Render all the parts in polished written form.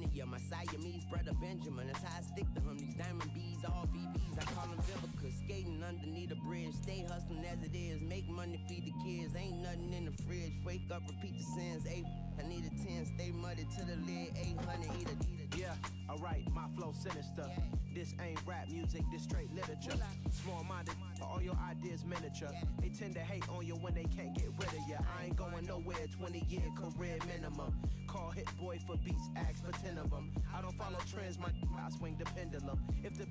100, yeah, my Siamese brother Benjamin. That's how I stick to him. These diamond bees, all BBs, I call them Vivica. Skating underneath a bridge, stay hustling as it is. Make money, feed the kids, ain't nothing in the fridge. Wake up, repeat the sins, 8, I need a 10, stay muddy to the lid, 800, eat a. Yeah, alright, my flow sinister. Yeah. This ain't rap music, this straight literature. Small-minded, all your ideas miniature. Yeah. They tend to hate on you when they can't get rid of you. I ain't going nowhere, 20-year career minimum. Call Hit Boy for beats, ask for 10 of them. I don't follow trends, I swing the pendulum. If the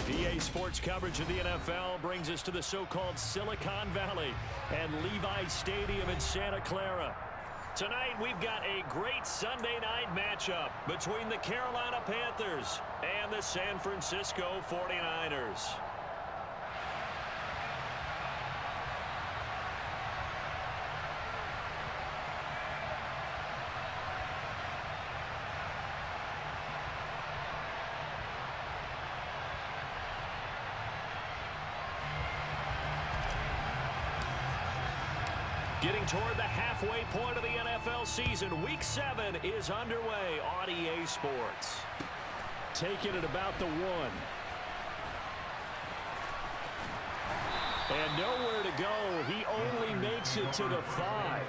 PA Sports coverage of the NFL brings us to the so-called Silicon Valley and Levi's Stadium in Santa Clara. Tonight, we've got a great Sunday night matchup between the Carolina Panthers and the San Francisco 49ers. Getting toward the halfway point of the NFL season, Week 7 is underway on EA Sports. Taking it about the 1. And nowhere to go. He only makes it to the 5.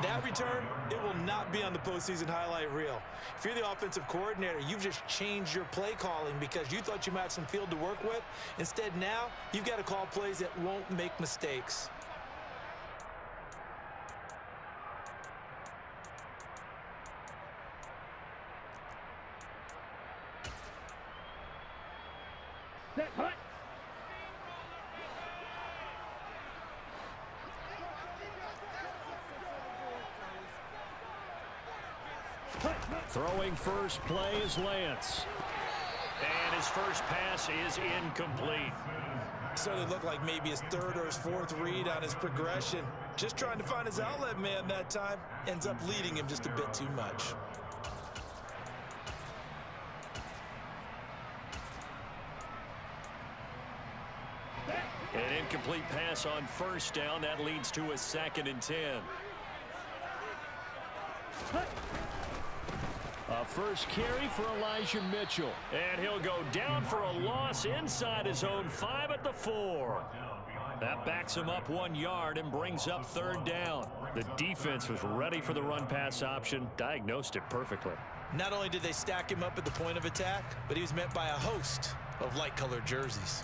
That return, it will not be on the postseason highlight reel. If you're the offensive coordinator, you've just changed your play calling because you thought you might have some field to work with. Instead, now, you've got to call plays that won't make mistakes. Throwing first play is Lance. And his first pass is incomplete. So it looked like maybe his third or his fourth read on his progression. Just trying to find his outlet man that time. Ends up leading him just a bit too much. An incomplete pass on first down. That leads to a 2nd and 10. A first carry for Elijah Mitchell. And he'll go down for a loss inside his own 5 at the 4. That backs him up 1 yard and brings up 3rd down. The defense was ready for the run-pass option, diagnosed it perfectly. Not only did they stack him up at the point of attack, but he was met by a host of light-colored jerseys.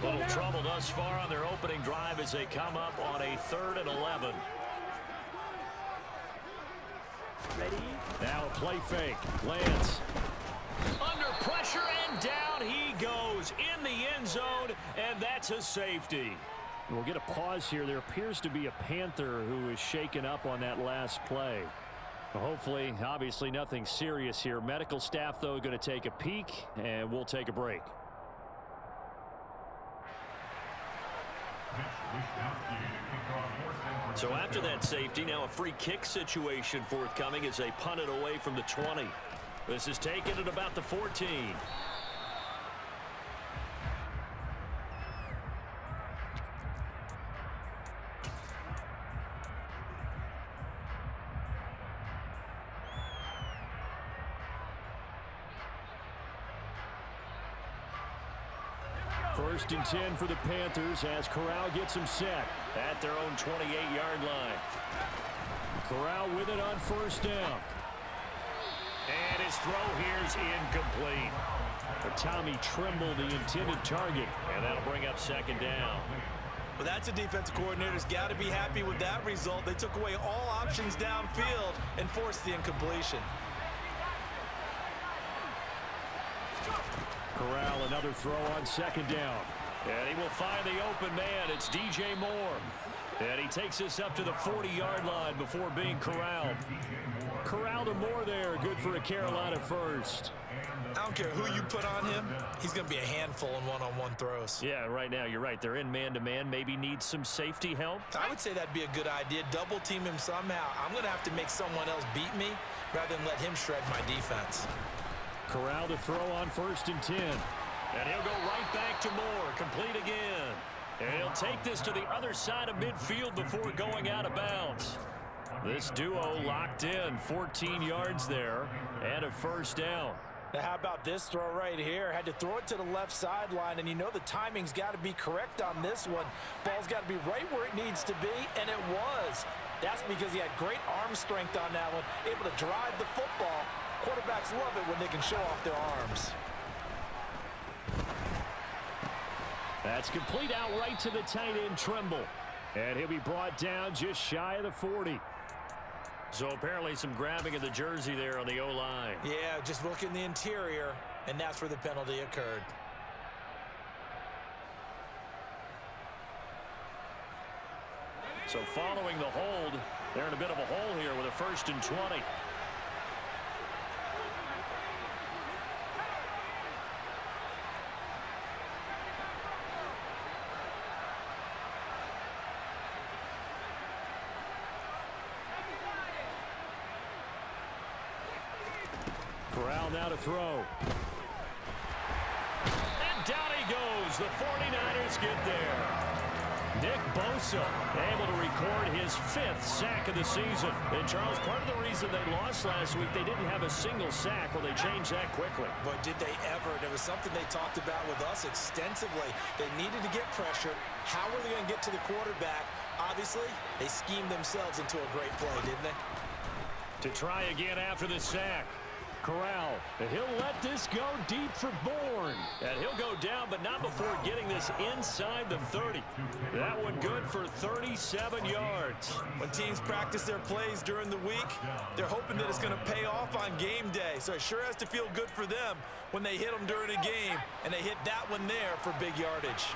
Little trouble thus far on their opening drive as they come up on a 3rd and 11. Ready? Now a play fake. Lance. Under pressure and down he goes in the end zone, and that's a safety. We'll get a pause here. There appears to be a Panther who is shaken up on that last play. Hopefully, obviously nothing serious here. Medical staff, though, going to take a peek, and we'll take a break. So after that safety, now a free kick situation forthcoming as they punt it away from the 20. This is taken at about the 14. First and 10 for the Panthers as Corral gets him set at their own 28-yard line. Corral with it on first down. And his throw here's incomplete. But Tommy Tremble, the intended target, and that'll bring up 2nd down. Well, that's a defensive coordinator's got to be happy with that result. They took away all options downfield and forced the incompletion. Corral, another throw on 2nd down. And he will find the open man. It's DJ Moore. And he takes this up to the 40-yard line before being corralled. Corral to Moore there. Good for a Carolina first. I don't care who you put on him. He's going to be a handful in one-on-one throws. Yeah, right now, you're right. They're in man-to-man. Maybe needs some safety help. I would say that'd be a good idea. Double team him somehow. I'm going to have to make someone else beat me rather than let him shred my defense. Corral to throw on 1st and 10. And he'll go right back to Moore. Complete again. And he'll take this to the other side of midfield before going out of bounds. This duo locked in, 14 yards there, and a first down. Now, how about this throw right here? Had to throw it to the left sideline, and you know the timing's got to be correct on this one. Ball's got to be right where it needs to be, and it was. That's because he had great arm strength on that one, able to drive the football. Quarterbacks love it when they can show off their arms. That's complete out right to the tight end, Trimble. And he'll be brought down just shy of the 40. So apparently some grabbing of the jersey there on the O-line. Yeah, just look in the interior, and that's where the penalty occurred. So following the hold, they're in a bit of a hole here with a 1st and 20. Corral now to throw. And down he goes. The 49ers get there. Nick Bosa able to record his 5th sack of the season. And, Charles, part of the reason they lost last week, they didn't have a single sack. Well, they changed that quickly. But did they ever? There was something they talked about with us extensively. They needed to get pressure. How were they going to get to the quarterback? Obviously, they schemed themselves into a great play, didn't they? To try again after the sack. Corral, and he'll let this go deep for Bourne. And he'll go down, but not before getting this inside the 30. That one good for 37 yards. When teams practice their plays during the week, they're hoping that it's going to pay off on game day. So it sure has to feel good for them when they hit them during a game, and they hit that one there for big yardage.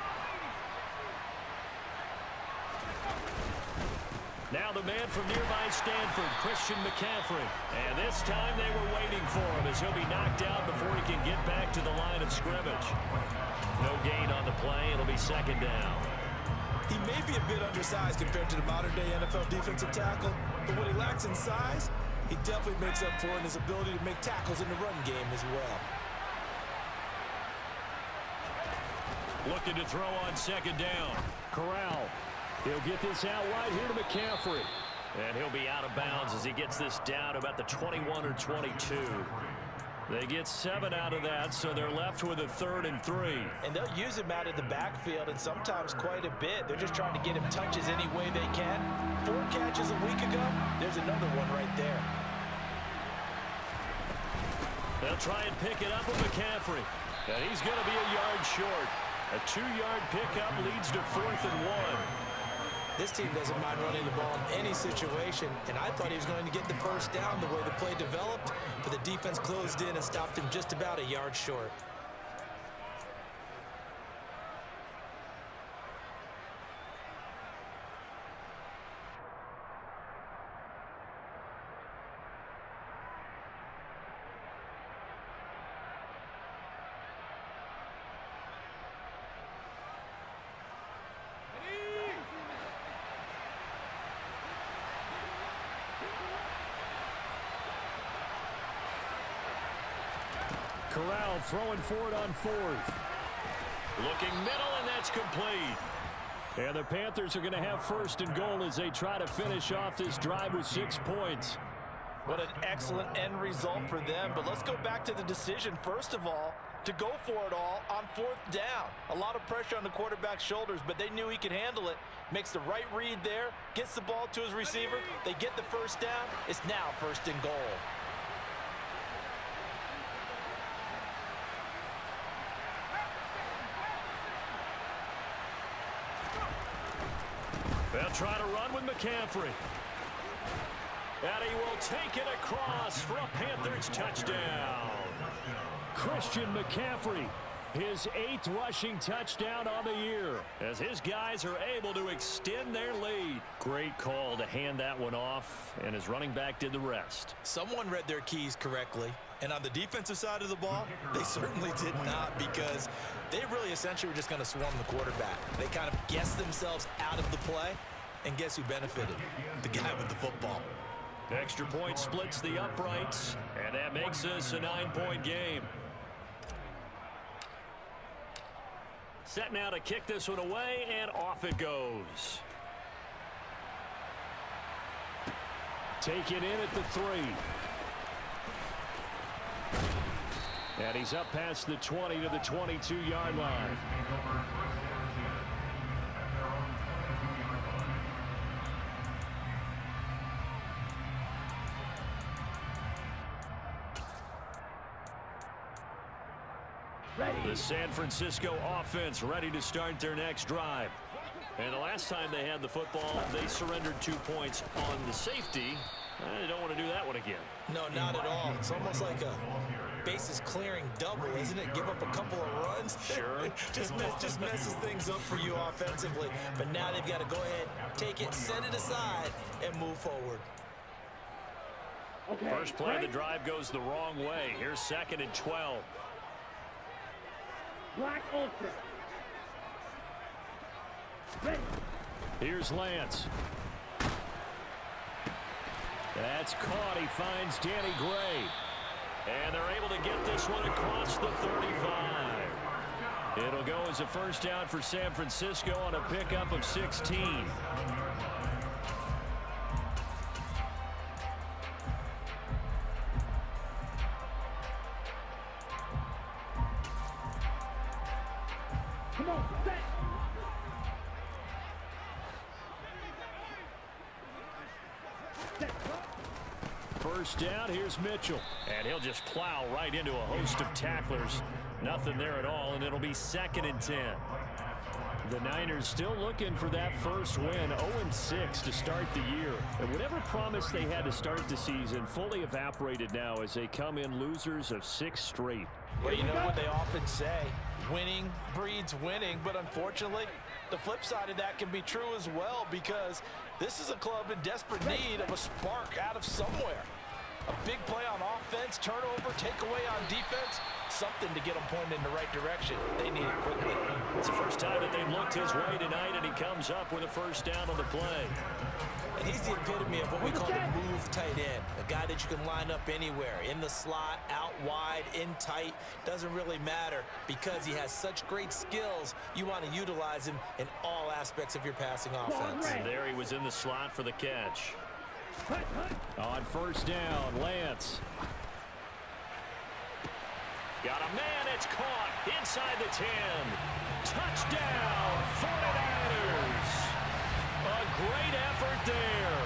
Now the man from nearby Stanford, Christian McCaffrey. And this time they were waiting for him as he'll be knocked out before he can get back to the line of scrimmage. No gain on the play. It'll be 2nd down. He may be a bit undersized compared to the modern-day NFL defensive tackle, but what he lacks in size, he definitely makes up for in his ability to make tackles in the run game as well. Looking to throw on 2nd down. Corral. He'll get this out wide here to McCaffrey. And he'll be out of bounds as he gets this down about the 21 or 22. They get 7 out of that, so they're left with a 3rd and 3. And they'll use him out of the backfield, and sometimes quite a bit. They're just trying to get him touches any way they can. 4 catches a week ago. There's another one right there. They'll try and pick it up with McCaffrey. And he's going to be a yard short. A 2-yard pickup leads to 4th and 1. This team doesn't mind running the ball in any situation, and I thought he was going to get the 1st down the way the play developed, but the defense closed in and stopped him just about a yard short. Corral throwing for it on 4th. Looking middle, and that's complete. And the Panthers are going to have 1st and goal as they try to finish off this drive with 6 points. What an excellent end result for them. But let's go back to the decision, first of all, to go for it all on 4th down. A lot of pressure on the quarterback's shoulders, but they knew he could handle it. Makes the right read there, gets the ball to his receiver. They get the 1st down. It's now 1st and goal. They'll try to run with McCaffrey. And he will take it across for a Panthers touchdown. Christian McCaffrey, his 8th rushing touchdown on the year, as his guys are able to extend their lead. Great call to hand that one off, and his running back did the rest. Someone read their keys correctly, and on the defensive side of the ball, they certainly did not, because they really essentially were just going to swarm the quarterback. They kind of guessed themselves out of the play, and guess who benefited? The guy with the football. Extra point splits the uprights, and that makes this a 9-point game. Set now to kick this one away, and off it goes. Taken in at the 3. And he's up past the 20 to the 22-yard line. The San Francisco offense ready to start their next drive. And the last time they had the football, they surrendered 2 points on the safety. They don't want to do that one again. No, not at all. It's almost like a bases clearing double, isn't it? Give up a couple of runs. Sure. just messes things up for you offensively. But now they've got to go ahead, take it, set it aside, and move forward. Okay, First play of the drive goes the wrong way. Here's 2nd and 12. Black Ultra. Ready. Here's Lance. That's caught. He finds Danny Gray. And they're able to get this one across the 35. It'll go as a first down for San Francisco on a pickup of 16. Come on, set. First down, here's Mitchell. And he'll just plow right into a host of tacklers. Nothing there at all, and it'll be 2nd and 10. The Niners still looking for that first win, 0-6 to start the year. And whatever promise they had to start the season fully evaporated now as they come in losers of 6 straight. Well, you know what they often say, winning breeds winning, but unfortunately, the flip side of that can be true as well, because this is a club in desperate need of a spark out of somewhere. A big play on offense, turnover, takeaway on defense, something to get them pointed in the right direction. They need it quickly. It's the first time that they've looked his way tonight, and he comes up with a first down on the play. And he's the epitome of what we call the move tight end. A guy that you can line up anywhere, in the slot, out wide, in tight. Doesn't really matter because he has such great skills. You want to utilize him in all aspects of your passing offense. And there he was in the slot for the catch. On first down, Lance. Got a man, it's caught inside the 10. Touchdown, 49ers. A great effort there.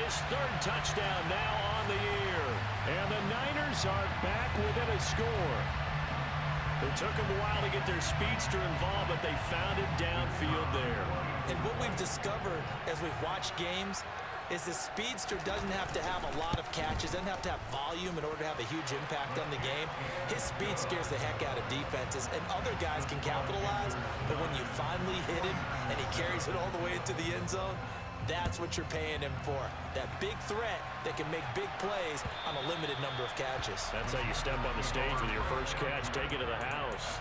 His 3rd touchdown now on the year. And the Niners are back within a score. It took them a while to get their speedster involved, but they found it downfield there. And what we've discovered as we've watched games is the speedster doesn't have to have a lot of catches, doesn't have to have volume in order to have a huge impact on the game. His speed scares the heck out of defenses, and other guys can capitalize, but when you finally hit him and he carries it all the way into the end zone, that's what you're paying him for. That big threat that can make big plays on a limited number of catches. That's how you step on the stage with your first catch, take it to the house.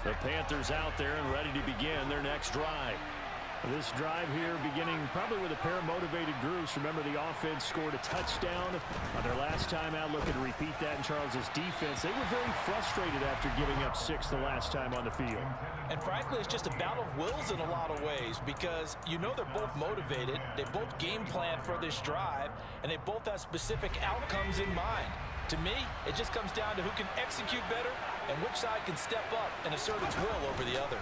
The Panthers out there and ready to begin their next drive. This drive here beginning probably with a pair of motivated groups. Remember, the offense scored a touchdown on their last time out. Looking to repeat that in Charles's defense. They were very frustrated after giving up 6 the last time on the field. And frankly, it's just a battle of wills in a lot of ways, because you know they're both motivated. They both game plan for this drive, and they both have specific outcomes in mind. To me, it just comes down to who can execute better and which side can step up and assert its will over the other.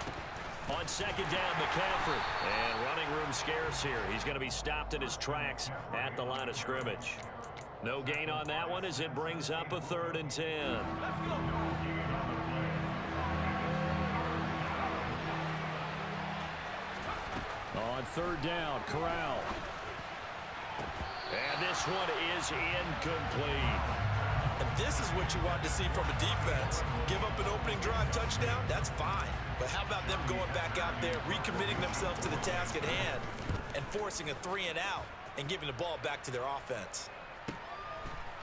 On 2nd down, McCaffrey. And running room scarce here. He's going to be stopped in his tracks at the line of scrimmage. No gain on that one as it brings up a 3rd and 10. On 3rd down, Corral. And this one is incomplete. And this is what you want to see from a defense. Give up an opening drive touchdown, that's fine. But how about them going back out there, recommitting themselves to the task at hand, and forcing a 3 and out, and giving the ball back to their offense.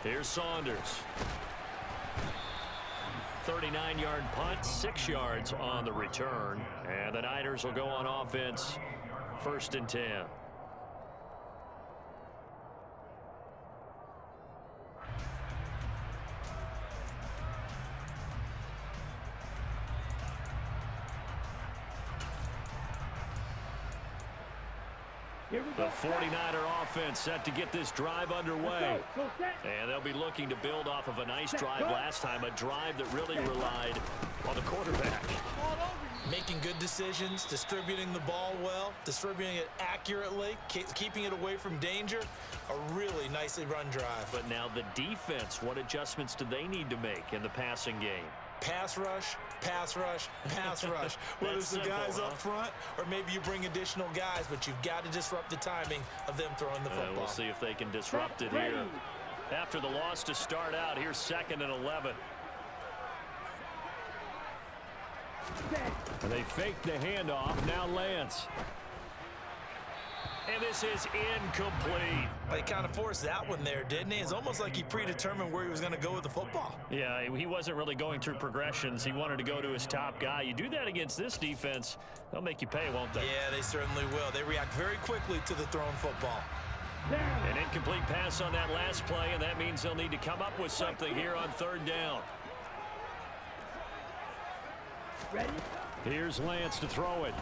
Here's Saunders. 39-yard punt, 6 yards on the return. And the Niners will go on offense, 1st and 10. The 49er offense set to get this drive underway. And they'll be looking to build off of a nice drive last time, a drive that really relied on the quarterback. Making good decisions, distributing the ball well, distributing it accurately, keeping it away from danger. A really nicely run drive. But now the defense, what adjustments do they need to make in the passing game? Pass rush, pass rush, pass rush. Whether it's the guys up front or maybe you bring additional guys, but you've got to disrupt the timing of them throwing the football. We'll see if they can disrupt it here. After the loss to start out, here's 2nd and 11. And they fake the handoff. Now Lance. And this is incomplete. They kind of forced that one there, didn't he? It's almost like he predetermined where he was going to go with the football. Yeah, he wasn't really going through progressions. He wanted to go to his top guy. You do that against this defense, they'll make you pay, won't they? Yeah, they certainly will. They react very quickly to the thrown football. An incomplete pass on that last play, and that means they'll need to come up with something here on 3rd down. Ready? Here's Lance to throw it.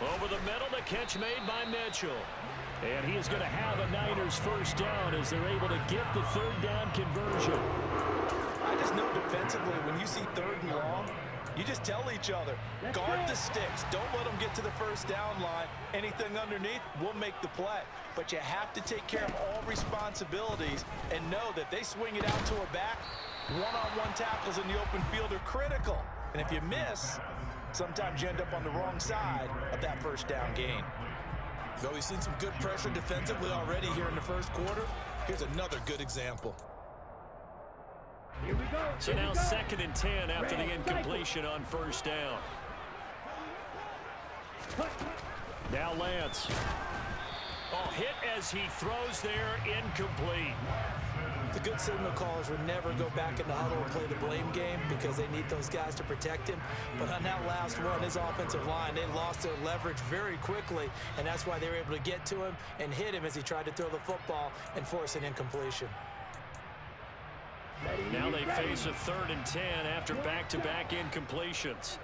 Over the middle, the catch made by Mitchell. And he is going to have a Niners 1st down as they're able to get the 3rd down conversion. I just know defensively, when you see 3rd and long, you just tell each other, guard the sticks. Don't let them get to the 1st down line. Anything underneath will make the play. But you have to take care of all responsibilities and know that they swing it out to a back. One-on-one tackles in the open field are critical. And if you miss, sometimes you end up on the wrong side of that 1st down gain. So we've seen some good pressure defensively already here in the 1st quarter. Here's another good example. Here we go. So now 2nd and 10 after the incompletion on 1st down. Now Lance. Oh, hit as he throws there, incomplete. The good signal callers would never go back in the huddle and play the blame game because they need those guys to protect him. But on that last one, his offensive line, they lost their leverage very quickly, and that's why they were able to get to him and hit him as he tried to throw the football and force an incompletion. Now they face a 3rd and 10 after back-to-back incompletions.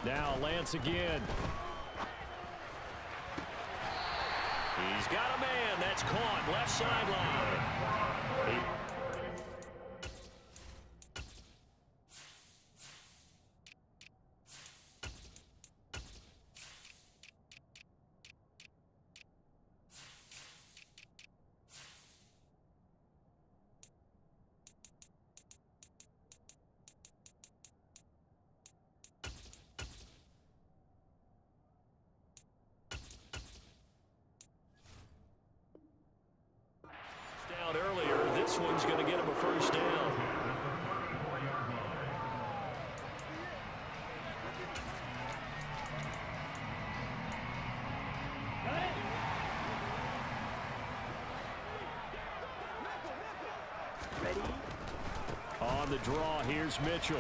Now Lance again. He's got a man. That's caught. Left sideline. Earlier, this one's going to get him a 1st down. Ready? On the draw, here's Mitchell.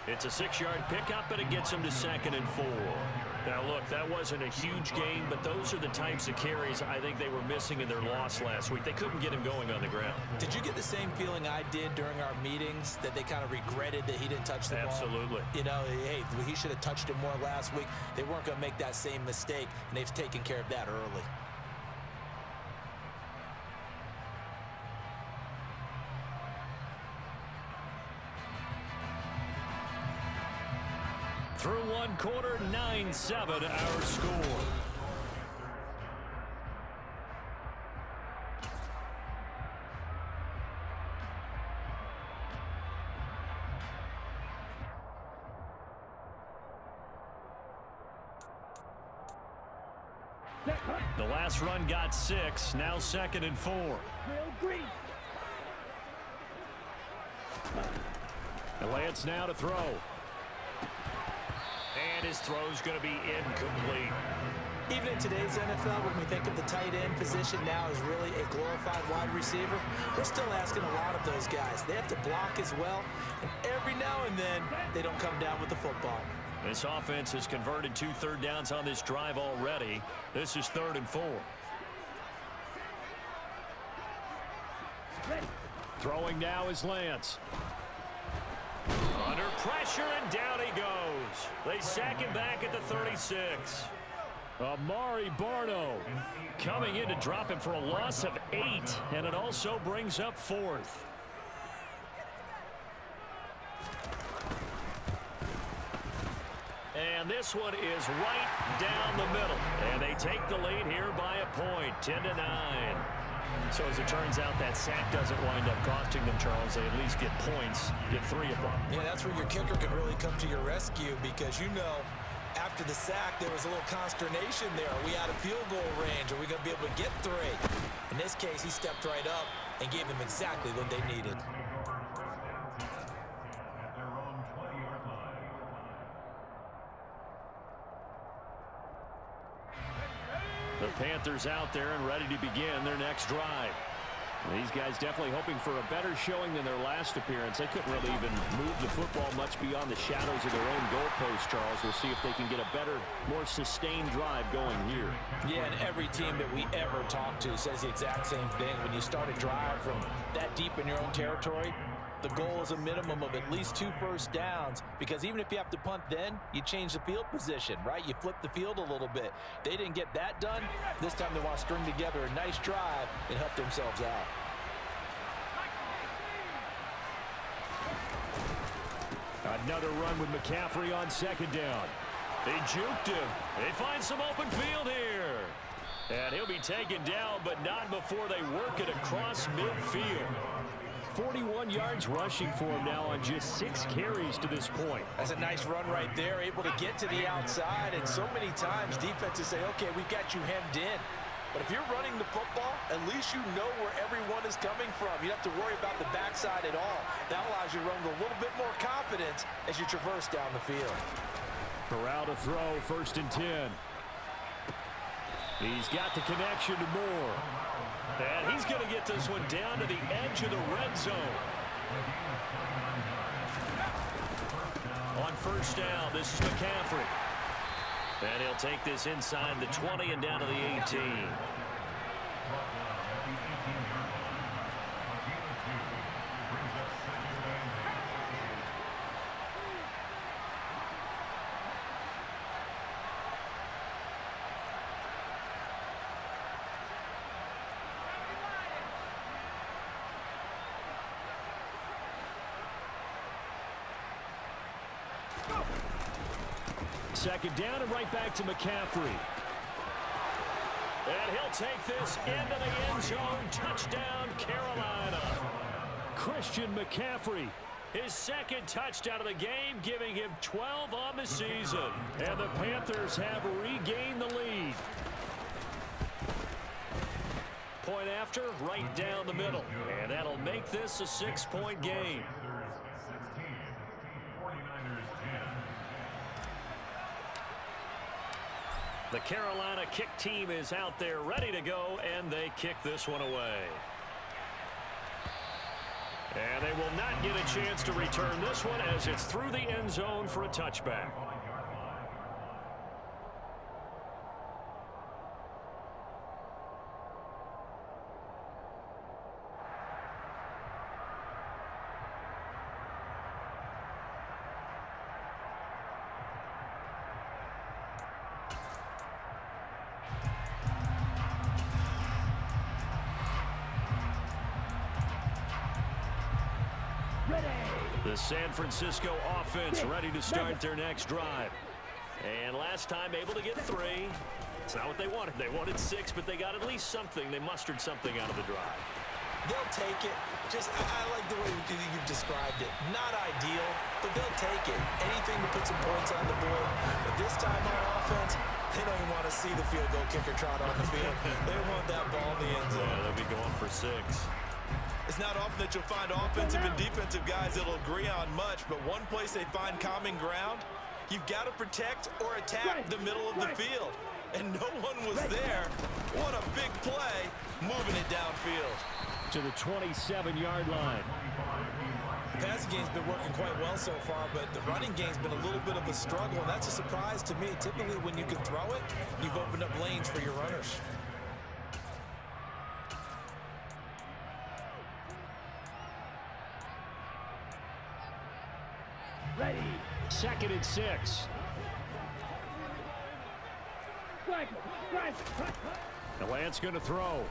It's a 6-yard pickup, but it gets him to 2nd and 4. Now, look, that wasn't a huge gain, but those are the types of carries I think they were missing in their loss last week. They couldn't get him going on the ground. Did you get the same feeling I did during our meetings, that they kind of regretted that he didn't touch the ball? Absolutely. You know, hey, he should have touched it more last week. They weren't going to make that same mistake, and they've taken care of that early. Through one quarter, 9-7 our score. The last run got 6, now 2nd and 4. And Lance now to throw. And his throw's going to be incomplete. Even in today's NFL, when we think of the tight end position now as really a glorified wide receiver, we're still asking a lot of those guys. They have to block as well, and every now and then, they don't come down with the football. This offense has converted 2 third downs on this drive already. This is 3rd and 4. Throwing now is Lance. Under pressure, and down he goes. They sack him back at the 36. Amari Barno coming in to drop him for a loss of 8, and it also brings up 4th. And this one is right down the middle. And they take the lead here by a point, 10-9. So as it turns out, that sack doesn't wind up costing them, Charles. They at least get points, get 3 of them. Yeah, that's where your kicker can really come to your rescue, because you know after the sack there was a little consternation there. Are we out of field goal range? Are we going to be able to get 3? In this case, he stepped right up and gave them exactly what they needed. The Panthers out there and ready to begin their next drive. These guys definitely hoping for a better showing than their last appearance. They couldn't really even move the football much beyond the shadows of their own goalpost, Charles. We'll see if they can get a better, more sustained drive going here. Yeah, and every team that we ever talk to says the exact same thing. When you start a drive from that deep in your own territory, the goal is a minimum of at least 2 first downs, because even if you have to punt then, you change the field position, right? You flip the field a little bit. They didn't get that done. This time they want to string together a nice drive and help themselves out. Another run with McCaffrey on 2nd down. They juked him. They find some open field here. And he'll be taken down, but not before they work it across midfield. 41 yards rushing for him now on just 6 carries to this point. That's a nice run right there, able to get to the outside, and so many times defenses say, okay, we've got you hemmed in. But if you're running the football, at least you know where everyone is coming from. You don't have to worry about the backside at all. That allows you to run with a little bit more confidence as you traverse down the field. Corral to throw, 1st and 10. He's got the connection to Moore. And he's going to get this one down to the edge of the red zone. On 1st down, this is McCaffrey. And he'll take this inside the 20 and down to the 18. Second down and right back to McCaffrey. And he'll take this into the end zone. Touchdown, Carolina. Christian McCaffrey, his 2nd touchdown of the game, giving him 12 on the season. And the Panthers have regained the lead. Point after, right down the middle. And that'll make this a 6-point game. The Carolina kick team is out there ready to go, and they kick this one away. And they will not get a chance to return this one as it's through the end zone for a touchback. The San Francisco offense ready to start their next drive. And last time able to get 3. It's not what they wanted. They wanted 6, but they got at least something. They mustered something out of the drive. They'll take it. I like the way you've described it. Not ideal, but they'll take it. Anything to put some points on the board. But this time on offense, they don't even want to see the field goal kicker trot on the field. They want that ball in the end zone. Yeah, they'll be going for 6. It's not often that you'll find offensive and defensive guys that'll agree on much, but one place they find common ground, you've got to protect or attack the middle of the field. And no one was there. What a big play, moving it downfield. To the 27-yard line. The passing game's been working quite well so far, but the running game's been a little bit of a struggle, and that's a surprise to me. Typically, when you can throw it, you've opened up lanes for your runners. 2nd and 6. The Lance going to throw.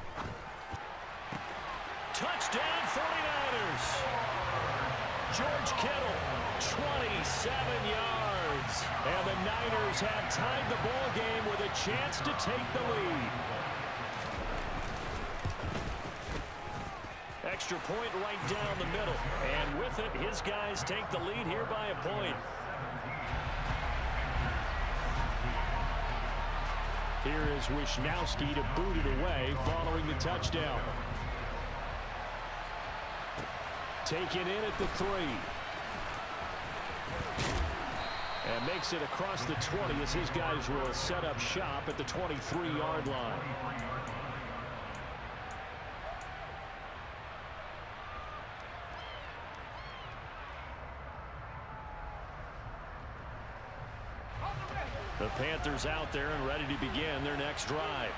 Touchdown 49ers. George Kittle, 27 yards. And the Niners have tied the ball game with a chance to take the lead. Extra point right down the middle. And with it, his guys take the lead here by a point. Here is Wisnowski to boot it away following the touchdown. Taken in at the 3. And makes it across the 20 as his guys will set up shop at the 23-yard line. The Panthers out there and ready to begin their next drive.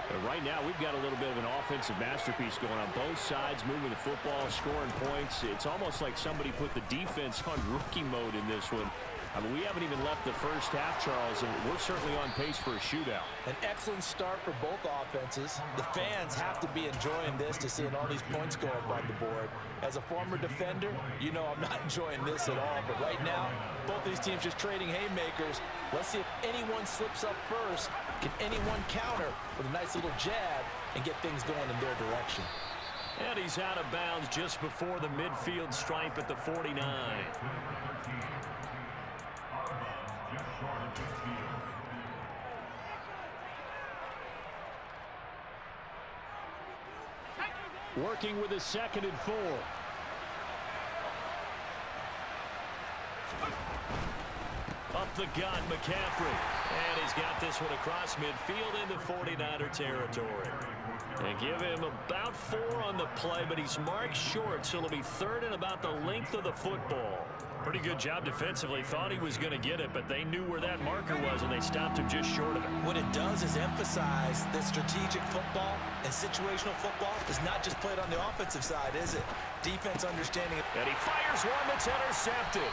But right now, we've got a little bit of an offensive masterpiece going on both sides, moving the football, scoring points. It's almost like somebody put the defense on rookie mode in this one. I mean, we haven't even left the first half, Charles, and we're certainly on pace for a shootout. An excellent start for both offenses. The fans have to be enjoying this to seeing all these points go up on the board. As a former defender, you know I'm not enjoying this at all. But right now, both these teams just trading haymakers. Let's see if anyone slips up first. Can anyone counter with a nice little jab and get things going in their direction? And he's out of bounds just before the midfield stripe at the 49. Working with a 2nd and 4. Up the gut, McCaffrey. And he's got this one across midfield into 49er territory. And give him about 4 on the play, but he's marked short, so it'll be 3rd and about the length of the football. Pretty good job defensively. Thought he was going to get it, but they knew where that marker was, and they stopped him just short of it. What it does is emphasize that strategic football and situational football is not just played on the offensive side, is it? Defense understanding it. And he fires one that's intercepted.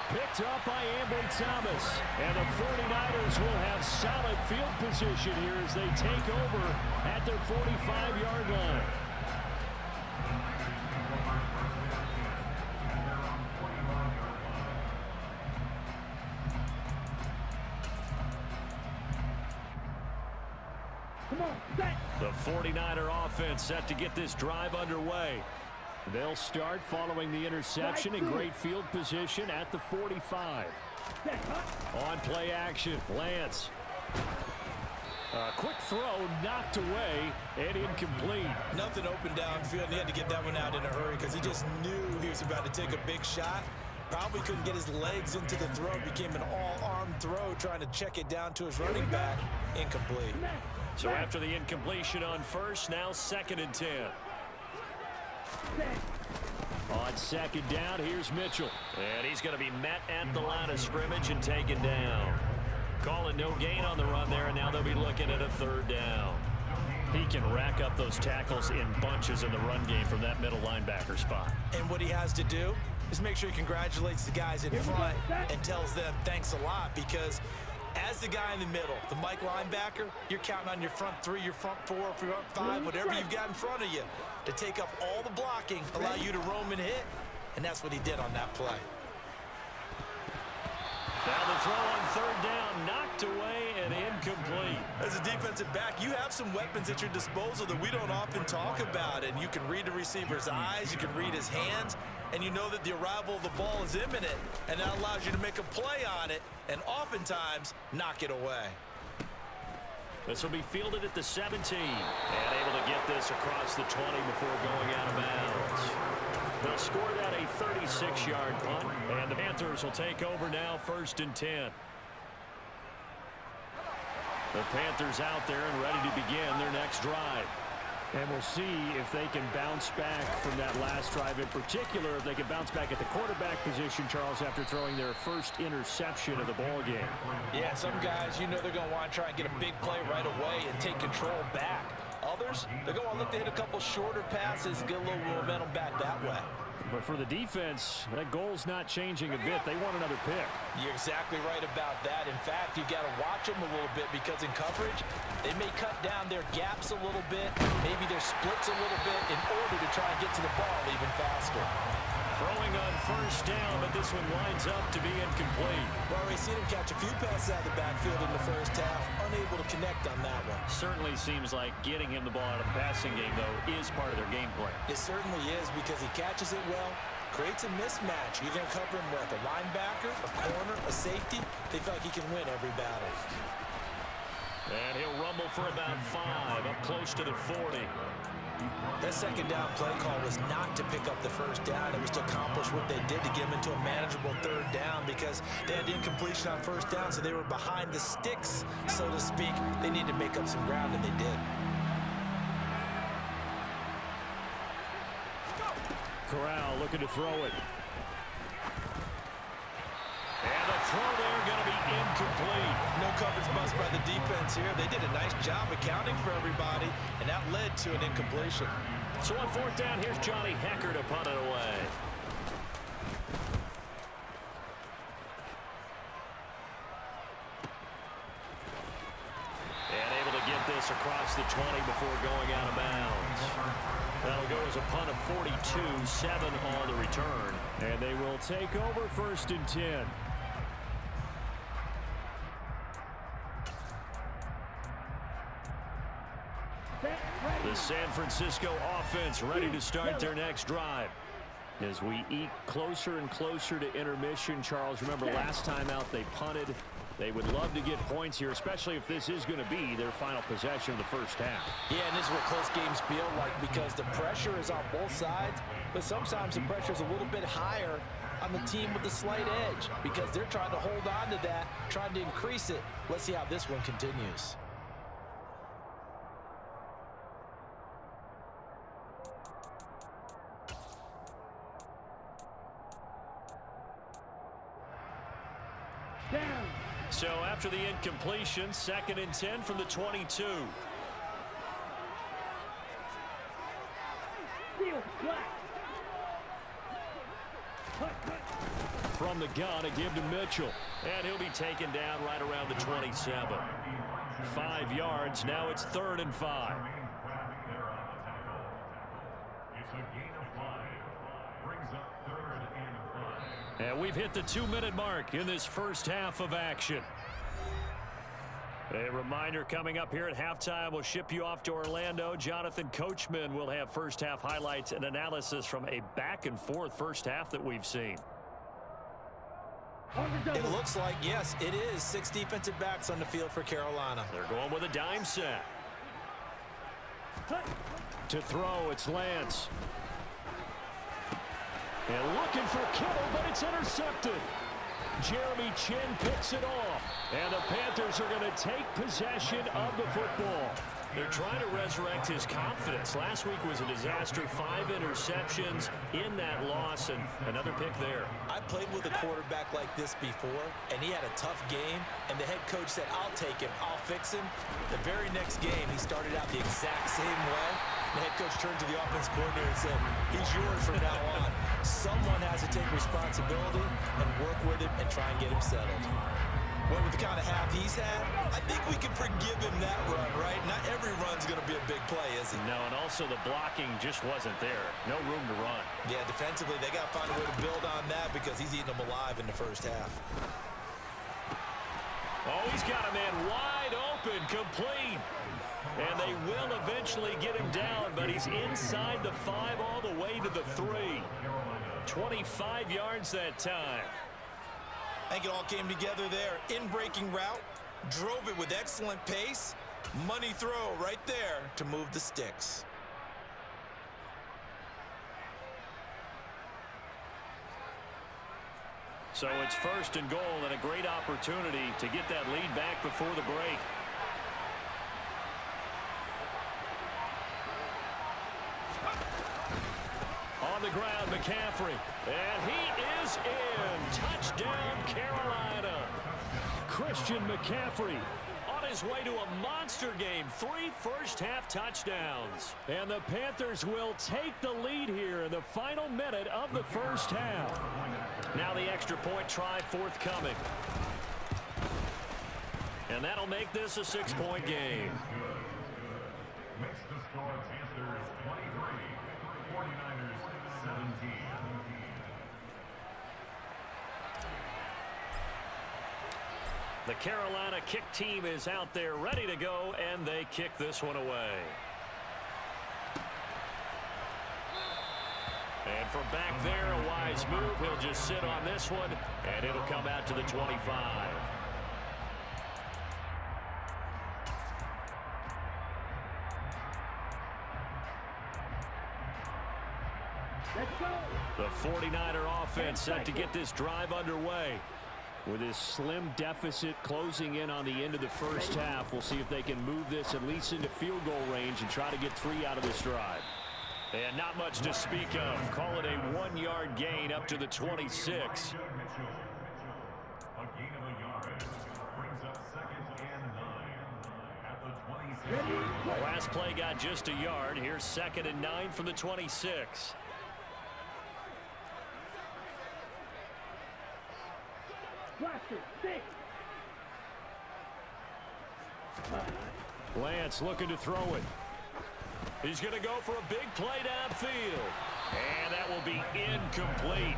Picked up by Ambry Thomas. And the 49ers will have solid field position here as they take over at their 45-yard line. The 49er offense set to get this drive underway. They'll start following the interception in great field position at the 45. On play action, Lance. A quick throw knocked away and incomplete. Nothing open downfield, and he had to get that one out in a hurry because he just knew he was about to take a big shot. Probably couldn't get his legs into the throw. Became an all-arm throw trying to check it down to his running back. Incomplete. So after the incompletion on first, now 2nd and 10. On 2nd down, here's Mitchell. And he's going to be met at the line of scrimmage and taken down. Calling no gain on the run there, and now they'll be looking at a 3rd down. He can rack up those tackles in bunches in the run game from that middle linebacker spot. And what he has to do is make sure he congratulates the guys in front and tells them thanks a lot, because as the guy in the middle, the Mike linebacker, you're counting on your front 3, your front 4, your front 5, whatever you've got in front of you to take up all the blocking, allow you to roam and hit, and that's what he did on that play. Now the throw on 3rd down, knocked away and incomplete. As a defensive back, you have some weapons at your disposal that we don't often talk about, and you can read the receiver's eyes, you can read his hands, and you know that the arrival of the ball is imminent, and that allows you to make a play on it and oftentimes knock it away. This will be fielded at the 17 and able to get this across the 20 before going out of bounds. They'll score that a 36-yard punt, and the Panthers will take over now 1st and 10. The Panthers out there and ready to begin their next drive. And we'll see if they can bounce back from that last drive, in particular if they can bounce back at the quarterback position, Charles, after throwing their first interception of the ball game. Yeah, some guys, you know they're going to want to try and get a big play right away and take control back. Others, they're going to look to hit a couple shorter passes, get a little momentum back that way. But for the defense, that goal's not changing a bit. They want another pick. You're exactly right about that. In fact, you got to watch them a little bit because in coverage, they may cut down their gaps a little bit, maybe their splits a little bit in order to try and get to the ball even faster. Throwing on first down, but this one winds up to be incomplete. Well, we've seen him catch a few passes out of the backfield in the first half, unable to connect on that one. Certainly seems like getting him the ball out of the passing game, though, is part of their game plan. It certainly is because he catches it well, creates a mismatch. You're going to cover him with a linebacker, a corner, a safety. They feel like he can win every battle. And he'll rumble for about 5, up close to the 40. That second down play call was not to pick up the first down. It was to accomplish what they did to get them into a manageable third down because they had incompletion on first down, so they were behind the sticks, so to speak. They needed to make up some ground, and they did. Corral looking to throw it. And the throw there going to be incomplete. No coverage bust by the defense here. They did a nice job accounting for everybody, and that led to an incompletion. So on fourth down, here's Johnny Hecker to punt it away. And able to get this across the 20 before going out of bounds. That'll go as a punt of 42, 7 on the return. And they will take over first and 10. The San Francisco offense ready to start their next drive. As we eke closer and closer to intermission, Charles, remember last time out they punted. They would love to get points here, especially if this is going to be their final possession of the first half. Yeah, and this is what close games feel like because the pressure is on both sides, but sometimes the pressure is a little bit higher on the team with the slight edge because they're trying to hold on to that, trying to increase it. Let's see how this one continues. So after the incompletion, 2nd and 10 from the 22. From the gun, a give to Mitchell. And he'll be taken down right around the 27. 5 yards. Now it's 3rd and 5. And we've hit the 2-minute mark in this first half of action. A reminder coming up here at halftime, we'll ship you off to Orlando. Jonathan Coachman will have first half highlights and analysis from a back and forth first half that we've seen. It looks like, yes, it is 6 defensive backs on the field for Carolina. They're going with a dime set. To throw, it's Lance. And looking for Kittle, but it's intercepted. Jeremy Chin picks it off. And the Panthers are going to take possession of the football. They're trying to resurrect his confidence. Last week was a disaster. 5 interceptions in that loss, and another pick there. I played with a quarterback like this before, and he had a tough game, and the head coach said, I'll take him, I'll fix him. The very next game, he started out the exact same way. The head coach turned to the offense coordinator and said, he's yours from now on. Someone has to take responsibility and work with him and try and get him settled. Well, with the kind of half he's had, I think we can forgive him that run, right? Not every run's going to be a big play, is it? No, and also the blocking just wasn't there. No room to run. Yeah, defensively, they got to find a way to build on that because he's eating them alive in the first half. Oh, he's got a man wide open, complete. And they will eventually get him down, but he's inside the 5 all the way to the 3. 25 yards that time. I think it all came together there. In-breaking route, drove it with excellent pace. Money throw right there to move the sticks. So it's 1st and goal and a great opportunity to get that lead back before the break. On the ground, McCaffrey. And he is in. Touchdown, Carolina. Christian McCaffrey on his way to a monster game. 3 first-half touchdowns. And the Panthers will take the lead here in the final minute of the first half. Now the extra point try forthcoming. And that'll make this a 6-point game. Makes the score Panthers 23, 49ers 17. The Carolina kick team is out there ready to go, and they kick this one away. And from back there, a wise move. He'll just sit on this one, and it'll come out to the 25. The 49er offense set to get this drive underway. With this slim deficit closing in on the end of the first half, we'll see if they can move this at least into field goal range and try to get 3 out of this drive. And not much to speak of. Call it a 1-yard gain up to the 26. A gain of a yard brings up 2nd and 9 at the 26. Last play got just a yard. Here's 2nd and 9 from the 26. Lance looking to throw it. He's going to go for a big play downfield. And that will be incomplete.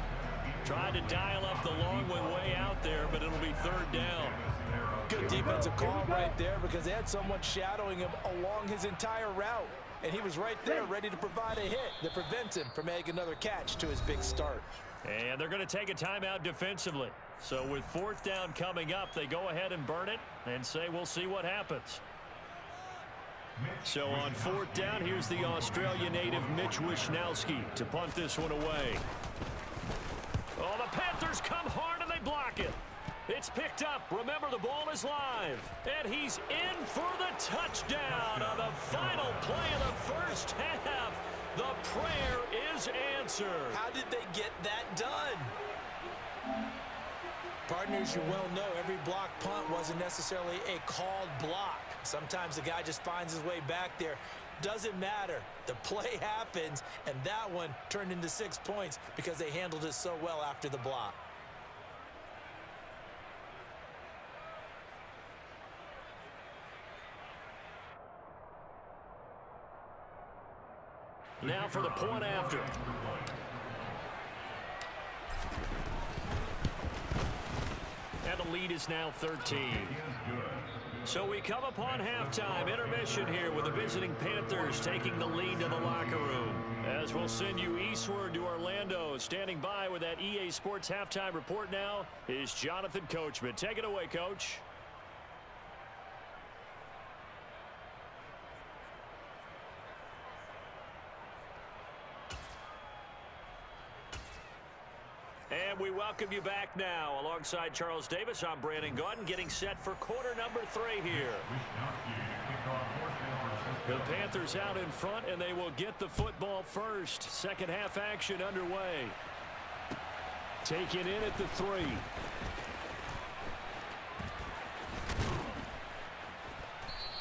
Tried to dial up the long way out there, but it'll be 3rd down. Good defensive call right there because they had someone shadowing him along his entire route. And he was right there ready to provide a hit that prevents him from making another catch to his big start. And they're going to take a timeout defensively. So with 4th down coming up, they go ahead and burn it and say we'll see what happens. So on 4th down, here's the Australia native Mitch Wishnowsky to punt this one away. Oh, the Panthers come hard and they block it. It's picked up. Remember, the ball is live. And he's in for the touchdown on the final play of the first half. The prayer is answered. How did they get that done? Partners, you well know every block punt wasn't necessarily a called block. Sometimes the guy just finds his way back there. Doesn't matter. The play happens, and that one turned into 6 points because they handled it so well after the block. Now for the point after. And the lead is now 13. So we come upon halftime intermission here with the visiting Panthers taking the lead to the locker room. As we'll send you eastward to Orlando. Standing by with that EA Sports halftime report now is Jonathan Coachman. Take it away, Coach. And we welcome you back now. Alongside Charles Davis, I'm Brandon Gaudin, getting set for quarter number 3 here. The Panthers out in front, and they will get the football first. Second half action underway. Taken in at the 3.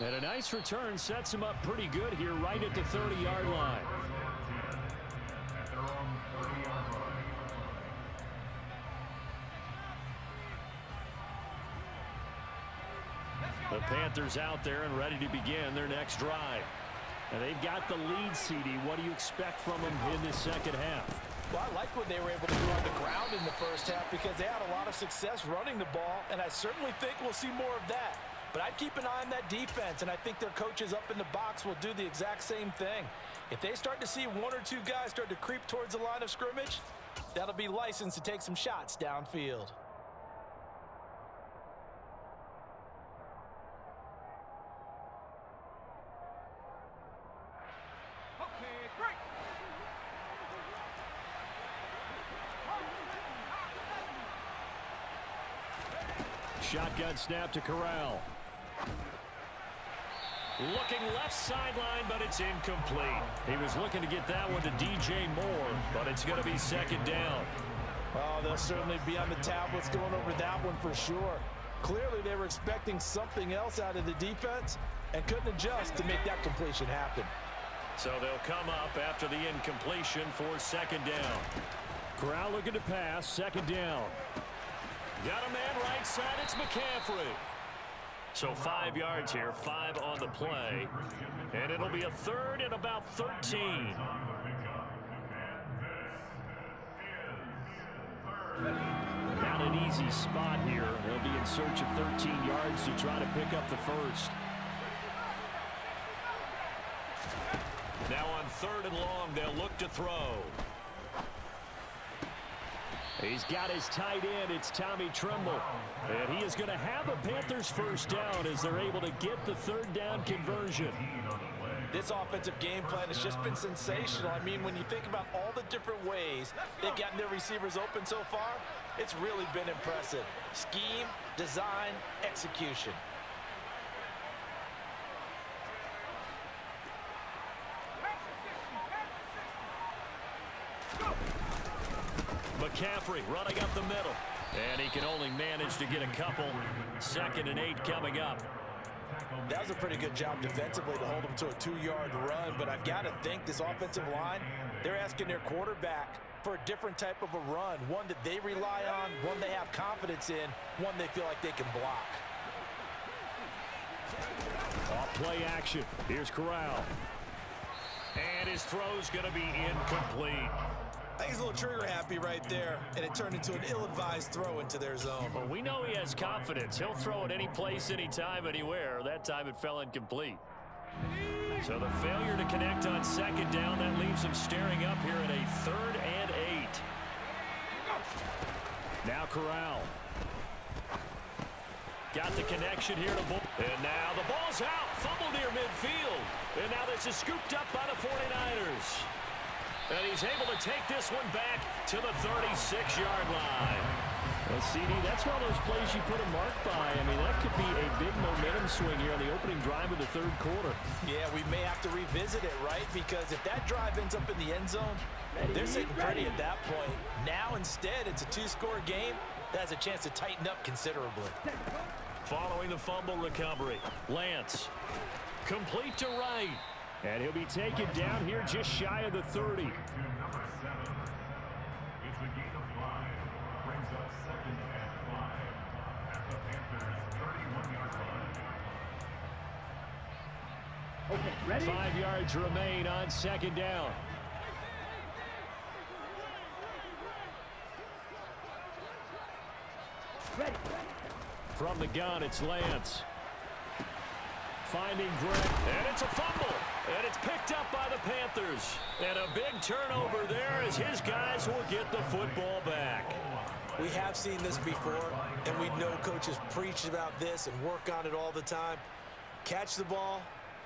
And a nice return sets him up pretty good here right at the 30-yard line. The Panthers out there and ready to begin their next drive. And they've got the lead, CD. What do you expect from them in this second half? Well, I like what they were able to do on the ground in the first half because they had a lot of success running the ball, and I certainly think we'll see more of that. But I'd keep an eye on that defense, and I think their coaches up in the box will do the exact same thing. If they start to see 1 or 2 guys start to creep towards the line of scrimmage, that'll be licensed to take some shots downfield. Shotgun snap to Corral. Looking left sideline, but it's incomplete. He was looking to get that one to DJ Moore, but it's going to be second down. Oh, they'll certainly be on the tablets going over that one for sure. Clearly, they were expecting something else out of the defense and couldn't adjust to make that completion happen. So they'll come up after the incompletion for second down. Corral looking to pass, second down. Got a man right side, it's McCaffrey. So 5 yards here, 5 on the play. And it'll be a third and about 13. Not an easy spot here. They'll be in search of 13 yards to try to pick up the first. Now on third and long, they'll look to throw. He's got his tight end. It's Tommy Tremble. And he is going to have a Panthers first down as they're able to get the third down conversion. This offensive game plan has just been sensational. I mean, when you think about all the different ways they've gotten their receivers open so far, it's really been impressive. Scheme, design, execution. McCaffrey running up the middle. And he can only manage to get a couple. 2nd and 8 coming up. That was a pretty good job defensively to hold them to a 2-yard run, but I've got to think this offensive line, they're asking their quarterback for a different type of a run, one that they rely on, one they have confidence in, one they feel like they can block. Off play action. Here's Corral. And his throw's going to be incomplete. I think he's a little trigger happy right there, and it turned into an ill-advised throw into their zone. Well, we know he has confidence. He'll throw it any place, anytime, anywhere. That time it fell incomplete. So the failure to connect on second down, that leaves him staring up here at a 3rd and 8. Now Corral. Got the connection here to Bull. And now the ball's out. Fumble near midfield. And now this is scooped up by the 49ers. And he's able to take this one back to the 36-yard line. Well, CD, that's one of those plays you put a mark by. I mean, that could be a big momentum swing here on the opening drive of the 3rd quarter. Yeah, we may have to revisit it, right? Because if that drive ends up in the end zone, they're sitting pretty at that point. Now, instead, it's a 2-score game that has a chance to tighten up considerably. Following the fumble recovery, Lance. Complete to Wright. And he'll be taken down here just shy of the 30. Number 7. It's a gain of 5. Brings up 2nd and 5 at the Panthers 31-yard line. Okay, ready? 5 yards remain on second down. Ready. From the gun, it's Lance. Finding Greg. And it's a fumble. And it's picked up by the Panthers. And a big turnover there as his guys will get the football back. We have seen this before, and we know coaches preach about this and work on it all the time. Catch the ball.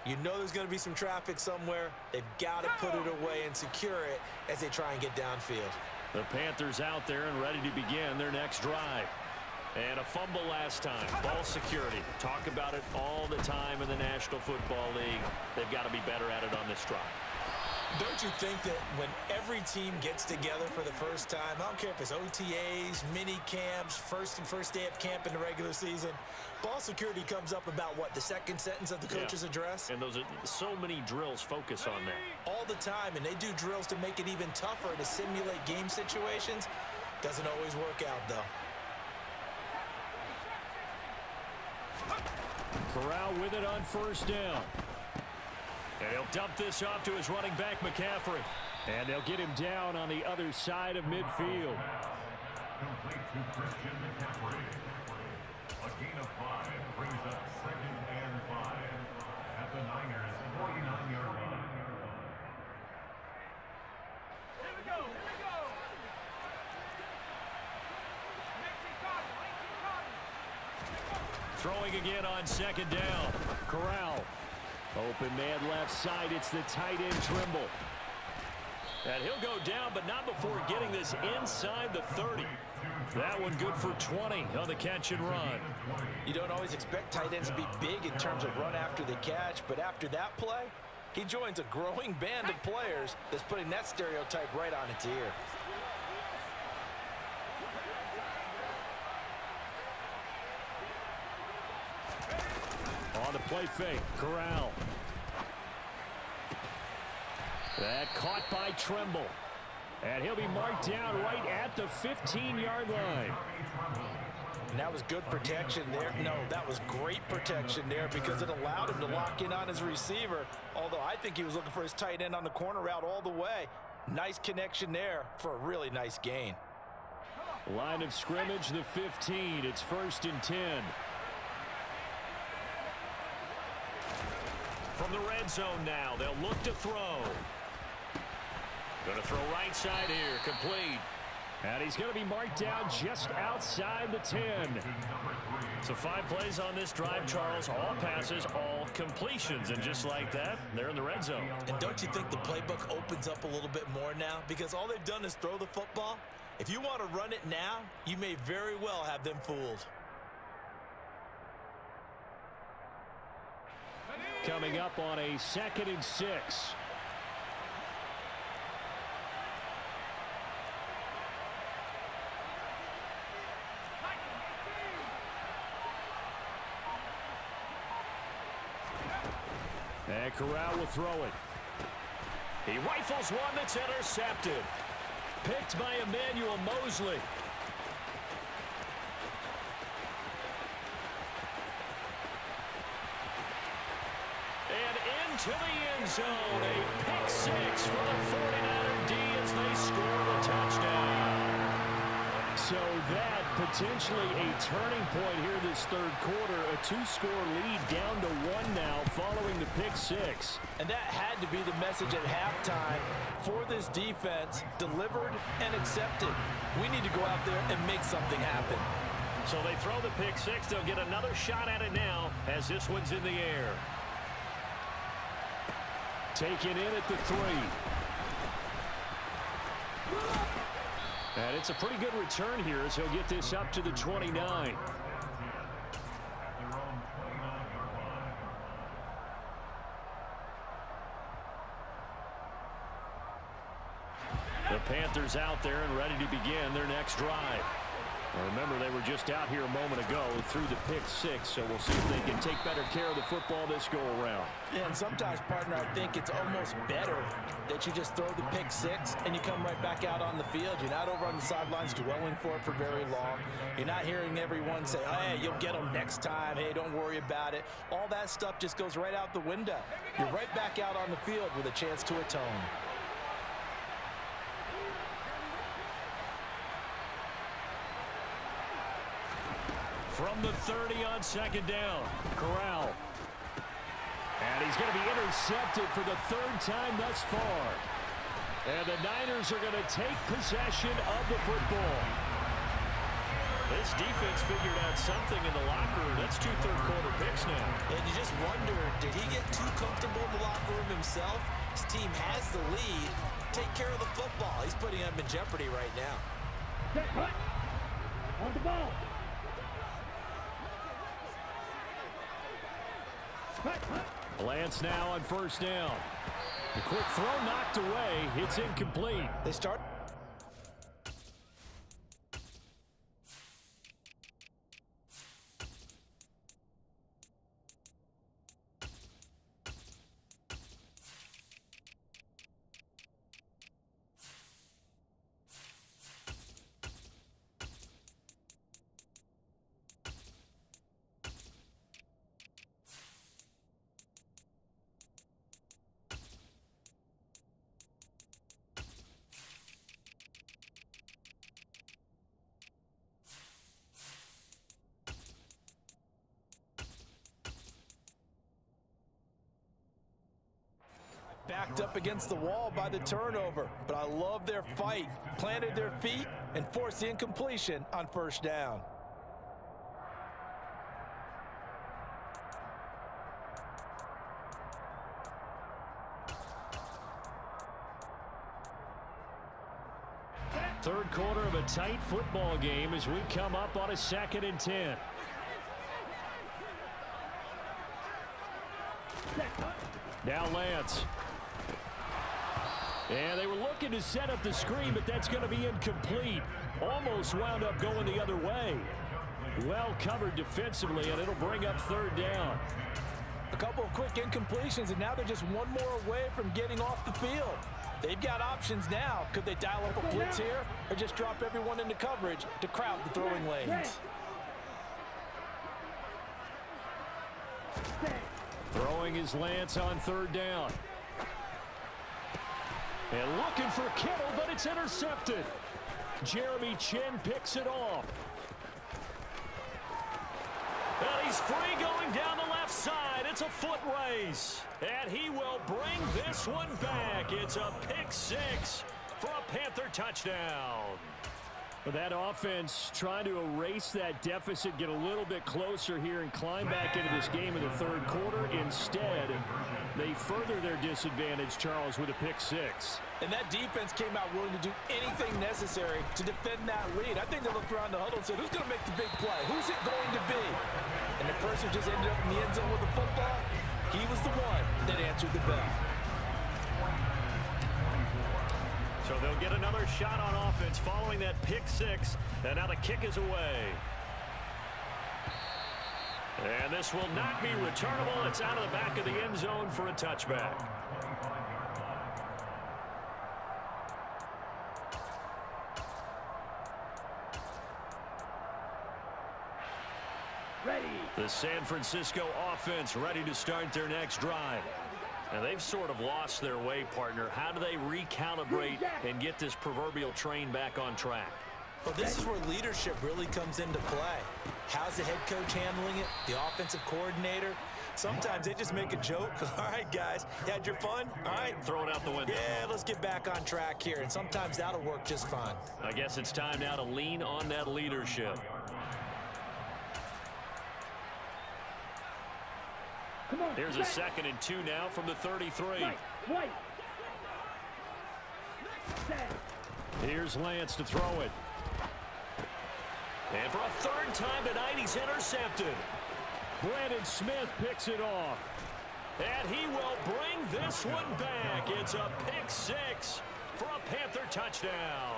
You know there's going to be some traffic somewhere. They've got to put it away and secure it as they try and get downfield. The Panthers out there and ready to begin their next drive. And a fumble last time. Ball security. Talk about it all the time in the National Football League. They've got to be better at it on this drive. Don't you think that when every team gets together for the first time, I don't care if it's OTAs, mini camps, first day of camp in the regular season, ball security comes up about what, the second sentence of the coach's address? And those are so many drills focus on that. All the time, and they do drills to make it even tougher to simulate game situations. Doesn't always work out, though. Corral with it on first down. And he'll dump this off to his running back, McCaffrey. And they'll get him down on the other side of midfield. Complete to Christian McCaffrey. A gain of 5 brings up 2nd and 5 at the Niners 49-yard line. Here we go. Throwing again on second down. Corral. Open man left side. It's the tight end Trimble. And he'll go down, but not before getting this inside the 30. That one good for 20 on the catch and run. You don't always expect tight ends to be big in terms of run after the catch, but after that play, he joins a growing band of players that's putting that stereotype right on its ear. play fake. Corral. That caught by Tremble. And he'll be marked down right at the 15-yard line. And that was good protection there. No, that was great protection there because it allowed him to lock in on his receiver. Although I think he was looking for his tight end on the corner route all the way. Nice connection there for a really nice gain. Line of scrimmage, the 15. It's 1st and 10. From the red zone now, they'll look to throw. Going to throw right side here, complete. And he's going to be marked down just outside the 10. So 5 plays on this drive, Charles. All passes, all completions. And just like that, they're in the red zone. And don't you think the playbook opens up a little bit more now? Because all they've done is throw the football. If you want to run it now, you may very well have them fooled. Coming up on a 2nd and 6. And Corral will throw it. He rifles one that's intercepted. Picked by Emmanuel Mosley. And into the end zone. A pick 6 for the 49er D as they score the touchdown. So that potentially a turning point here this 3rd quarter. A 2-score lead down to 1 now following the pick 6. And that had to be the message at halftime for this defense. Delivered and accepted. We need to go out there and make something happen. So they throw the pick 6. They'll get another shot at it now as this one's in the air. Taken in at the 3. And it's a pretty good return here as he'll get this up to the 29. The Panthers out there and ready to begin their next drive. Well, remember, they were just out here a moment ago through the pick 6, so we'll see if they can take better care of the football this go-around. Yeah, and sometimes, partner, I think it's almost better that you just throw the pick 6 and you come right back out on the field. You're not over on the sidelines dwelling for it for very long. You're not hearing everyone say, oh, hey, you'll get them next time. Hey, don't worry about it. All that stuff just goes right out the window. You're right back out on the field with a chance to atone. From the 30 on 2nd down, Corral. And he's going to be intercepted for the 3rd time thus far. And the Niners are going to take possession of the football. This defense figured out something in the locker room. That's 2 third-quarter picks now. And you just wonder, did he get too comfortable in the locker room himself? His team has the lead. Take care of the football. He's putting them in jeopardy right now. On the ball. Lance now on 1st down. The quick throw knocked away. It's incomplete. They start. Backed up against the wall by the turnover, but I love their fight. Planted their feet and forced the incompletion on 1st down. Third quarter of a tight football game as we come up on a 2nd and 10. Now Lance. And they were looking to set up the screen, but that's going to be incomplete. Almost wound up going the other way. Well covered defensively, and it'll bring up 3rd down. A couple of quick incompletions, and now they're just one more away from getting off the field. They've got options now. Could they dial up a blitz here or just drop everyone into coverage to crowd the throwing lanes? Throwing is Lance on third down. And looking for Kittle, but it's intercepted. Jeremy Chin picks it off. And he's free going down the left side. It's a foot race. And he will bring this one back. It's a pick six for a Panther touchdown. That offense trying to erase that deficit, get a little bit closer here and climb back into this game in the third quarter. Instead, they further their disadvantage, Charles, with a pick six. And that defense came out willing to do anything necessary to defend that lead. I think they looked around the huddle and said, who's going to make the big play? Who's it going to be? And the person just ended up in the end zone with the football. He was the one that answered the bell. So they'll get another shot on offense following that pick six. And now the kick is away. And this will not be returnable. It's out of the back of the end zone for a touchback. The San Francisco offense ready to start their next drive. And they've sort of lost their way, partner. How do they recalibrate and get this proverbial train back on track? Well, this is where leadership really comes into play. How's the head coach handling it? The offensive coordinator? Sometimes they just make a joke. All right, guys, you had your fun? All right. Throw it out the window. Yeah, let's get back on track here. And sometimes that'll work just fine. I guess it's time now to lean on that leadership. Here's a 2nd and 2 now from the 33. Here's Lance to throw it. And for a third time tonight, he's intercepted. Brandon Smith picks it off. And he will bring this one back. It's a pick six for a Panther touchdown.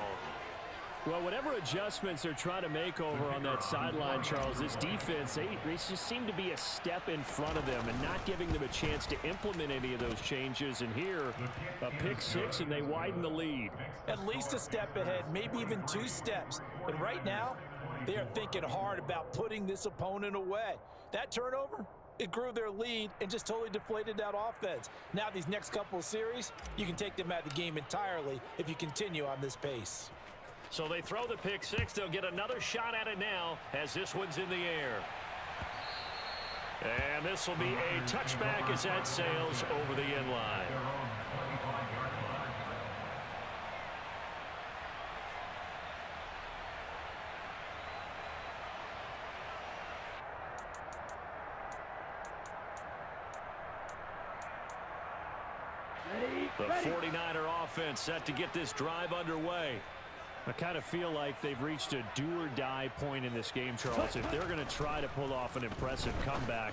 Well, whatever adjustments they're trying to make over on that sideline, Charles, this defense, they just seem to be a step in front of them and not giving them a chance to implement any of those changes. And here, a pick six, and they widen the lead. At least a step ahead, maybe even 2 steps. And right now, they are thinking hard about putting this opponent away. That turnover, it grew their lead and just totally deflated that offense. Now these next couple of series, you can take them out of the game entirely if you continue on this pace. So they throw the pick six. They'll get another shot at it now as this one's in the air. And this will be a touchback as that sails over the end line. The 49er offense set to get this drive underway. I kind of feel like they've reached a do-or-die point in this game, Charles. If they're going to try to pull off an impressive comeback,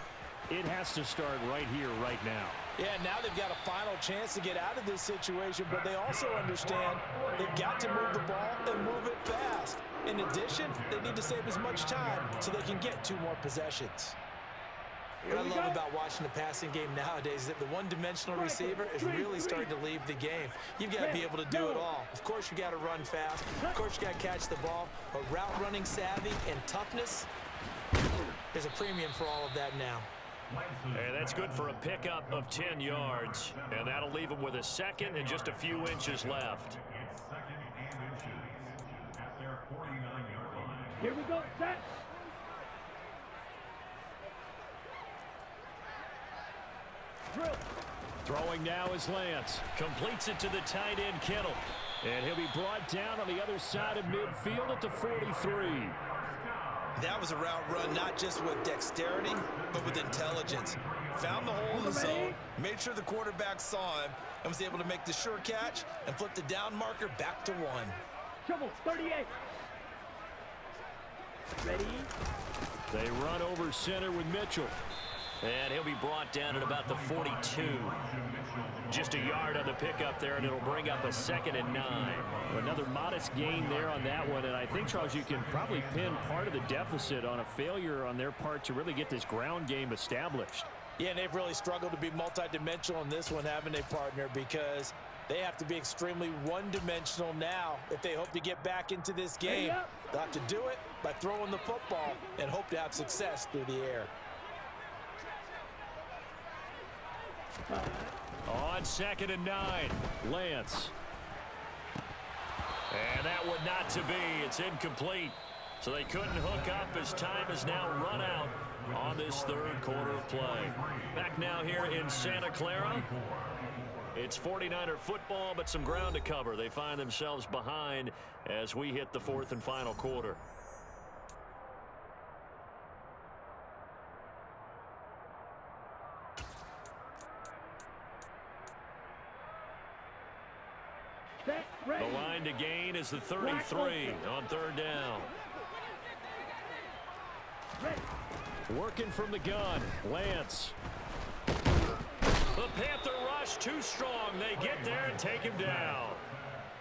it has to start right here, right now. Yeah, now they've got a final chance to get out of this situation, but they also understand they've got to move the ball and move it fast. In addition, they need to save as much time so they can get 2 more possessions. What I love about watching the passing game nowadays is that the one-dimensional receiver is really starting to leave the game. You've got to be able to do it all. Of course, you got to run fast. Of course, you got to catch the ball. But route running savvy and toughness, there's a premium for all of that now. And that's good for a pickup of 10 yards. And that'll leave them with a 2nd and just a few inches left. It's 2nd and inches at their 49-yard line. Here we go, set. Throwing now is Lance. Completes it to the tight end, Kittle. And he'll be brought down on the other side of midfield at the 43. That was a route run not just with dexterity, but with intelligence. Found the hole in the zone, made sure the quarterback saw him, and was able to make the sure catch and flip the down marker back to 1. Trouble, 38. Ready? They run over center with Mitchell. And he'll be brought down at about the 42. Just a yard on the pickup there, and it'll bring up a 2nd and 9. Another modest gain there on that one, and I think, Charles, you can probably pin part of the deficit on a failure on their part to really get this ground game established. Yeah, and they've really struggled to be multidimensional in this one, haven't they, partner? Because they have to be extremely one-dimensional now if they hope to get back into this game. They'll have to do it by throwing the football and hope to have success through the air. On 2nd and 9, Lance. And that would not to be. It's incomplete. So they couldn't hook up as time has now run out on this third quarter of play. Back now here in Santa Clara. It's 49er football, but some ground to cover. They find themselves behind as we hit the fourth and final quarter. The line to gain is the 33 on third down. Working from the gun, Lance. The Panther rush too strong. They get there and take him down.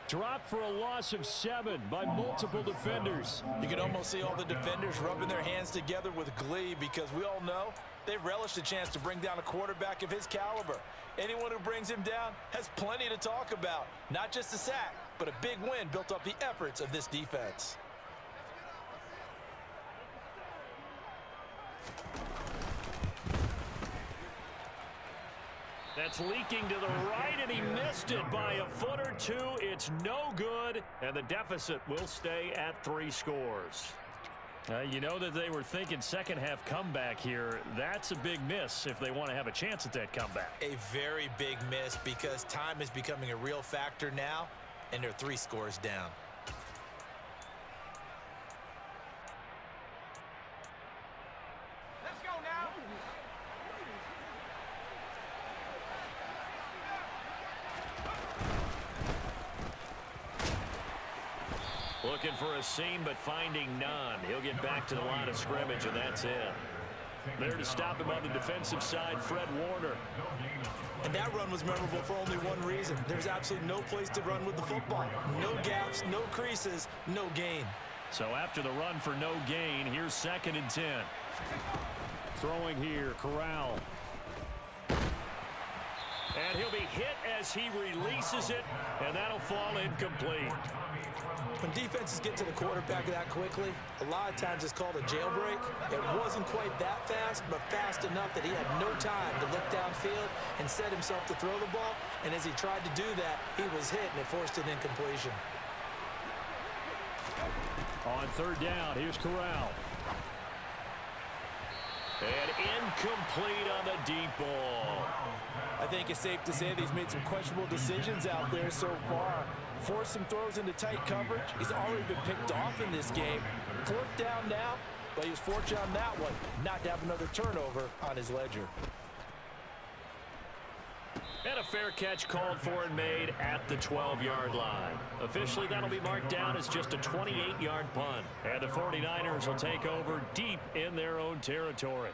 Dropped for a loss of 7 by multiple defenders. You can almost see all the defenders rubbing their hands together with glee because we all know they relish the chance to bring down a quarterback of his caliber. Anyone who brings him down has plenty to talk about. Not just a sack, but a big win built up the efforts of this defense. That's leaking to the right, and he missed it by a foot or two. It's no good, and the deficit will stay at 3 scores. You know that they were thinking second half comeback here. That's a big miss if they want to have a chance at that comeback. A very big miss because time is becoming a real factor now, and they're 3 scores down. Let's go now. Looking for a seam, but finding none. He'll get back to the line of scrimmage, and that's it. There to stop him on the defensive side, Fred Warner. And that run was memorable for only one reason. There's absolutely no place to run with the football. No gaps, no creases, no gain. So after the run for no gain, here's 2nd and 10. Throwing here, Corral. And he'll be hit as he releases it, and that'll fall incomplete. When defenses get to the quarterback that quickly, a lot of times it's called a jailbreak. It wasn't quite that fast, but fast enough that he had no time to look downfield and set himself to throw the ball. And as he tried to do that, he was hit, and it forced an incompletion. On third down, here's Corral. And incomplete on the deep ball. I think it's safe to say that he's made some questionable decisions out there so far. Forced some throws into tight coverage. He's already been picked off in this game. 4th down now, but he was fortunate on that one not to have another turnover on his ledger. And a fair catch called for and made at the 12-yard line. Officially, that'll be marked down as just a 28-yard punt. And the 49ers will take over deep in their own territory.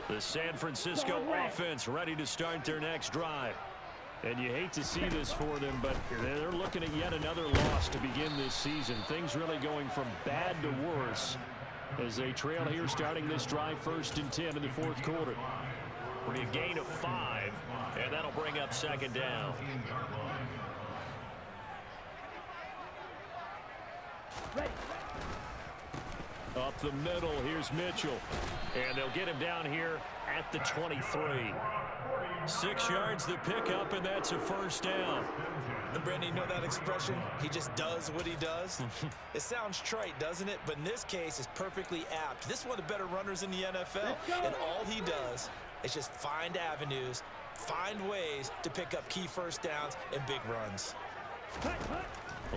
The San Francisco offense ready to start their next drive. And you hate to see this for them, but they're looking at yet another loss to begin this season. Things really going from bad to worse as they trail here starting this drive 1st and 10 in the 4th quarter. Will be a gain of 5, and that'll bring up 2nd down. Up the middle, here's Mitchell. And they'll get him down here at the 23. 6 yards the pickup, and that's a 1st down. And Brandon, you know that expression? He just does what he does? It sounds trite, doesn't it? But in this case, it's perfectly apt. This is one of the better runners in the NFL. And all he does is just find avenues, find ways to pick up key 1st downs and big runs.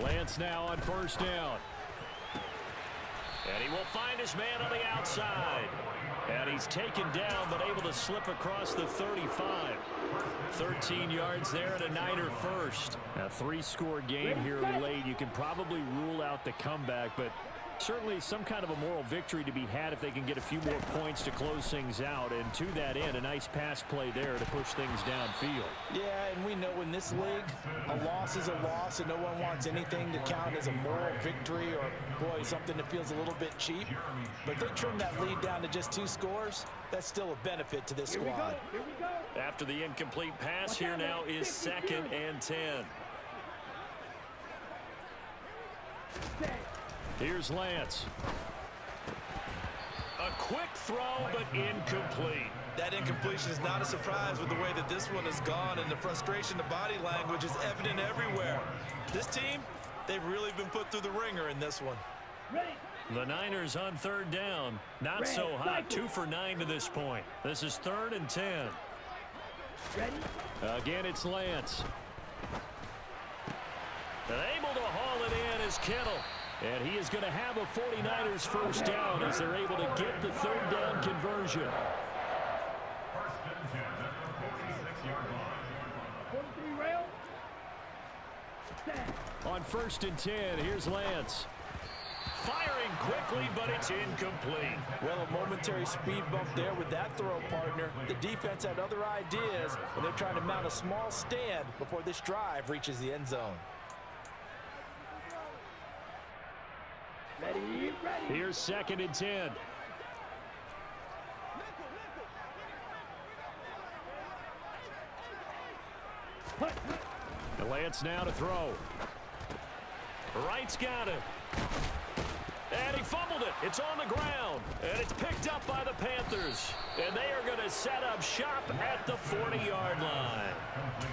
Lance now on 1st down. And he will find his man on the outside. And he's taken down, but able to slip across the 35. 13 yards there and a Niner first. A 3-score game here late. You can probably rule out the comeback, but Certainly some kind of a moral victory to be had if they can get a few more points to close things out. And to that end, a nice pass play there to push things downfield. Yeah, and we know in this league, a loss is a loss, and no one wants anything to count as a moral victory or, boy, something that feels a little bit cheap. But they trim that lead down to just 2 scores. That's still a benefit to this squad. Here we go. After the incomplete pass, here now is 2nd and 10. Here's Lance. A quick throw, but incomplete. That incompletion is not a surprise with the way that this one has gone, and the frustration, the body language is evident everywhere. This team, they've really been put through the ringer in this one. Ready. The Niners on 3rd down. Not so hot. 2 for 9 to this point. This is 3rd and 10. Ready. Again, it's Lance. And able to haul it in is Kittle. And he is going to have a 49ers first down as they're able to get the 3rd down conversion. 1st and 10 at the 46-yard line. 43 rail. Set. On 1st and 10, here's Lance. Firing quickly, but it's incomplete. Well, a momentary speed bump there with that throw, partner. The defense had other ideas, and they're trying to mount a small stand before this drive reaches the end zone. Ready. Here's 2nd and 10. And Lance now to throw. Wright's got it. And he fumbled it. It's on the ground. And it's picked up by the Panthers. And they are going to set up shop at the 40-yard line.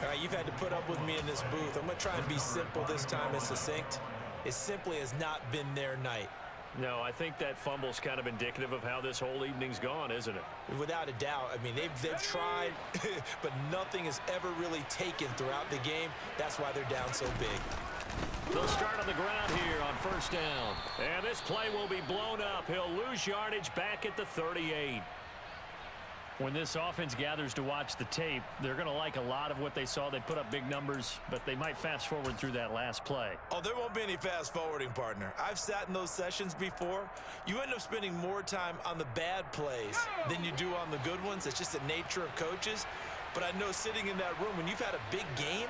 All right, you've had to put up with me in this booth. I'm going to try and be simple this time and succinct. It simply has not been their night. No, I think that fumble's kind of indicative of how this whole evening's gone, isn't it? Without a doubt. I mean, they've tried, but nothing has ever really taken throughout the game. That's why they're down so big. They'll start on the ground here on 1st down. And this play will be blown up. He'll lose yardage back at the 38. When this offense gathers to watch the tape, they're going to like a lot of what they saw. They put up big numbers, but they might fast forward through that last play. Oh, there won't be any fast forwarding, partner. I've sat in those sessions before. You end up spending more time on the bad plays than you do on the good ones. It's just the nature of coaches. But I know sitting in that room, when you've had a big game,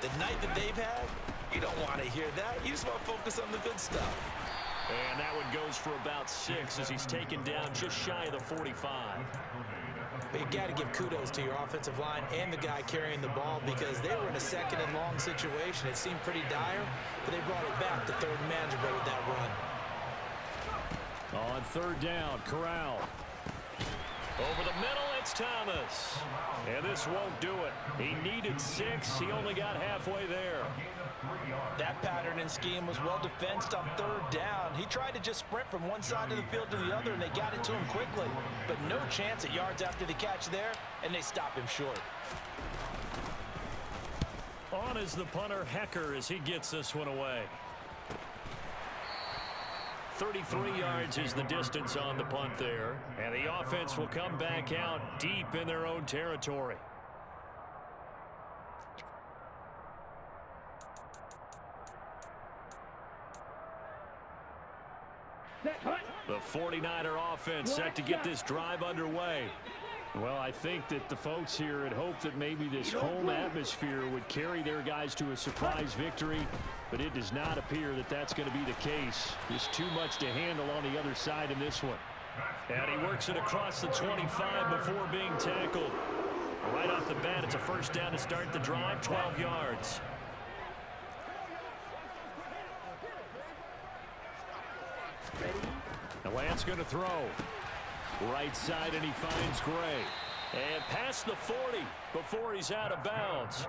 the night that they've had, you don't want to hear that. You just want to focus on the good stuff. And that one goes for about 6 as he's taken down just shy of the 45. But you got to give kudos to your offensive line and the guy carrying the ball because they were in a 2nd and long situation. It seemed pretty dire, but they brought it back to 3rd and manageable with that run. On 3rd down, Corral. Over the middle, it's Thomas. And this won't do it. He needed 6. He only got halfway there. That pattern and scheme was well defensed on 3rd down. He tried to just sprint from one side of the field to the other, and they got it to him quickly. But no chance at yards after the catch there, and they stop him short. On is the punter, Hecker, as he gets this one away. 33 yards is the distance on the punt there. And the offense will come back out deep in their own territory. The 49er offense set to get this drive underway. Well, I think that the folks here had hoped that maybe this home atmosphere would carry their guys to a surprise victory, but it does not appear that that's going to be the case. There's too much to handle on the other side in this one. And he works it across the 25 before being tackled. Right off the bat, it's a 1st down to start the drive, 12 yards. Now Lance going to throw. Right side, and he finds Gray. And past the 40 before he's out of bounds.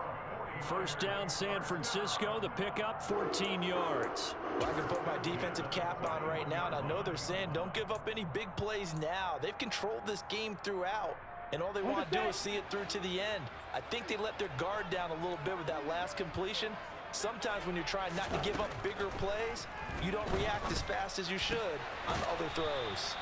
1st down, San Francisco. The pickup, 14 yards. Well, I can put my defensive cap on right now, and I know they're saying don't give up any big plays now. They've controlled this game throughout, and all they want to do is see it through to the end. I think they let their guard down a little bit with that last completion. Sometimes when you're trying not to give up bigger plays, you don't react as fast as you should on other throws.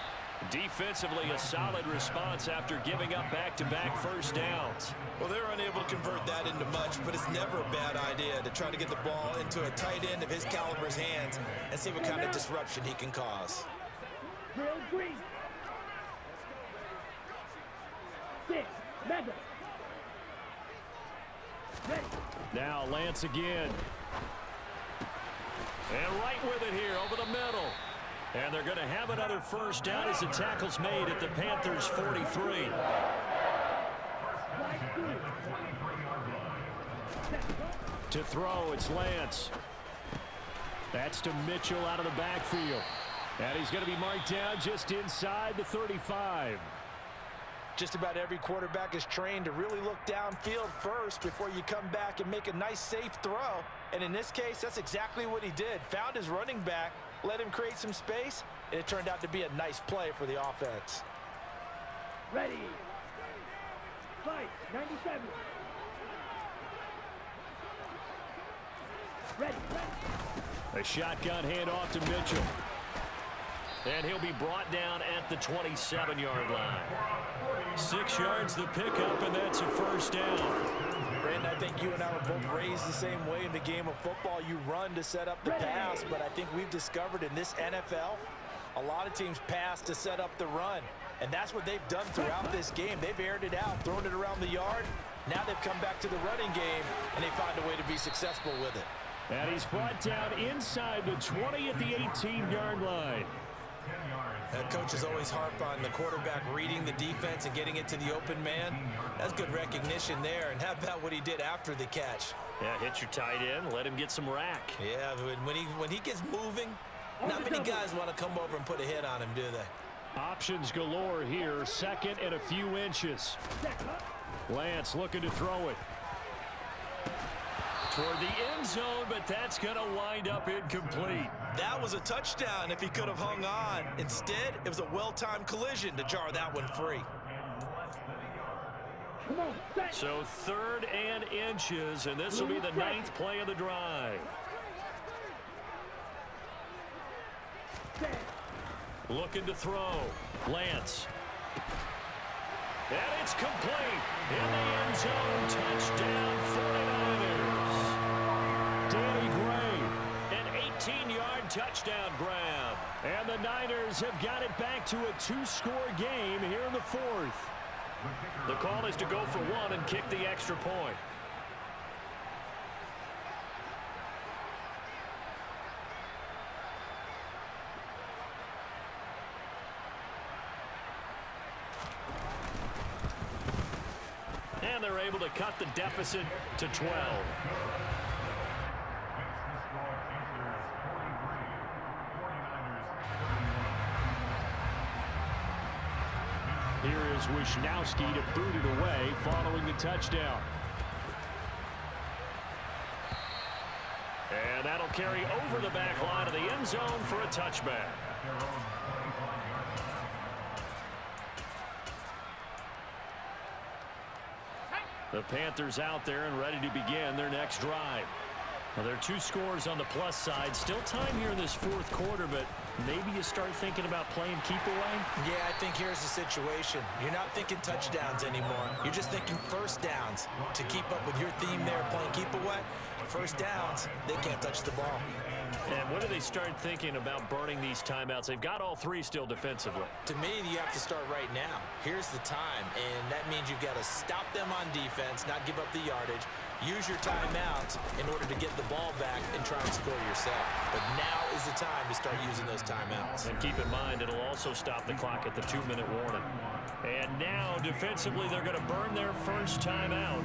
Defensively, a solid response after giving up back-to-back first downs. Well, they were unable to convert that into much, but it's never a bad idea to try to get the ball into a tight end of his caliber's hands and see what kind of disruption he can cause. Drill green. 6, mega. Ready. Now Lance again. And right with it here over the middle. And they're going to have another first down as the tackle's made at the Panthers' 43. To throw, it's Lance. That's to Mitchell out of the backfield. And he's going to be marked down just inside the 35. Just about every quarterback is trained to really look downfield first before you come back and make a nice, safe throw. And in this case, that's exactly what he did. Found his running back, let him create some space, and it turned out to be a nice play for the offense. Ready. Fight. 97. Ready. A shotgun handoff to Mitchell. And he'll be brought down at the 27-yard line. 6 yards the pickup, and that's a first down. Brandon, I think you and I were both raised the same way in the game of football. You run to set up the pass, but I think we've discovered in this NFL, a lot of teams pass to set up the run. And that's what they've done throughout this game. They've aired it out, thrown it around the yard. Now they've come back to the running game, and they find a way to be successful with it. And he's brought down inside the 20 at the 18-yard line. Coaches always harp on the quarterback reading the defense and getting it to the open man. That's good recognition there. And how about what he did after the catch? Yeah, hit your tight end, let him get some rack. Yeah, when he gets moving, not many guys want to come over and put a hit on him, do they? Options galore here, second and a few inches. Lance looking to throw it toward the end zone, but that's going to wind up incomplete. That was a touchdown if he could have hung on. Instead, it was a well-timed collision to jar that one free. So 3rd and inches, and this will be the 9th play of the drive. Looking to throw. Lance. And it's complete. In the end zone, touchdown 49ers. Danny Gray, an 18-yard touchdown grab. And the Niners have got it back to a 2-score game here in the 4th. The call is to go for 1 and kick the extra point. And they're able to cut the deficit to 12. Here is Wisnowski to boot it away following the touchdown. And that'll carry over the back line of the end zone for a touchback. The Panthers out there and ready to begin their next drive. Now, there are 2 scores on the plus side. Still time here in this 4th quarter, but maybe you start thinking about playing keep away? Yeah, I think here's the situation. You're not thinking touchdowns anymore. You're just thinking first downs. To keep up with your theme there, playing keep away, first downs, they can't touch the ball. And when do they start thinking about burning these timeouts? They've got all 3 still defensively. To me, you have to start right now. Here's the time, and that means you've got to stop them on defense, not give up the yardage. Use your timeouts in order to get the ball back and try and score yourself. But now is the time to start using those timeouts. And keep in mind, it'll also stop the clock at the 2-minute warning. And now, defensively, they're going to burn their first timeout.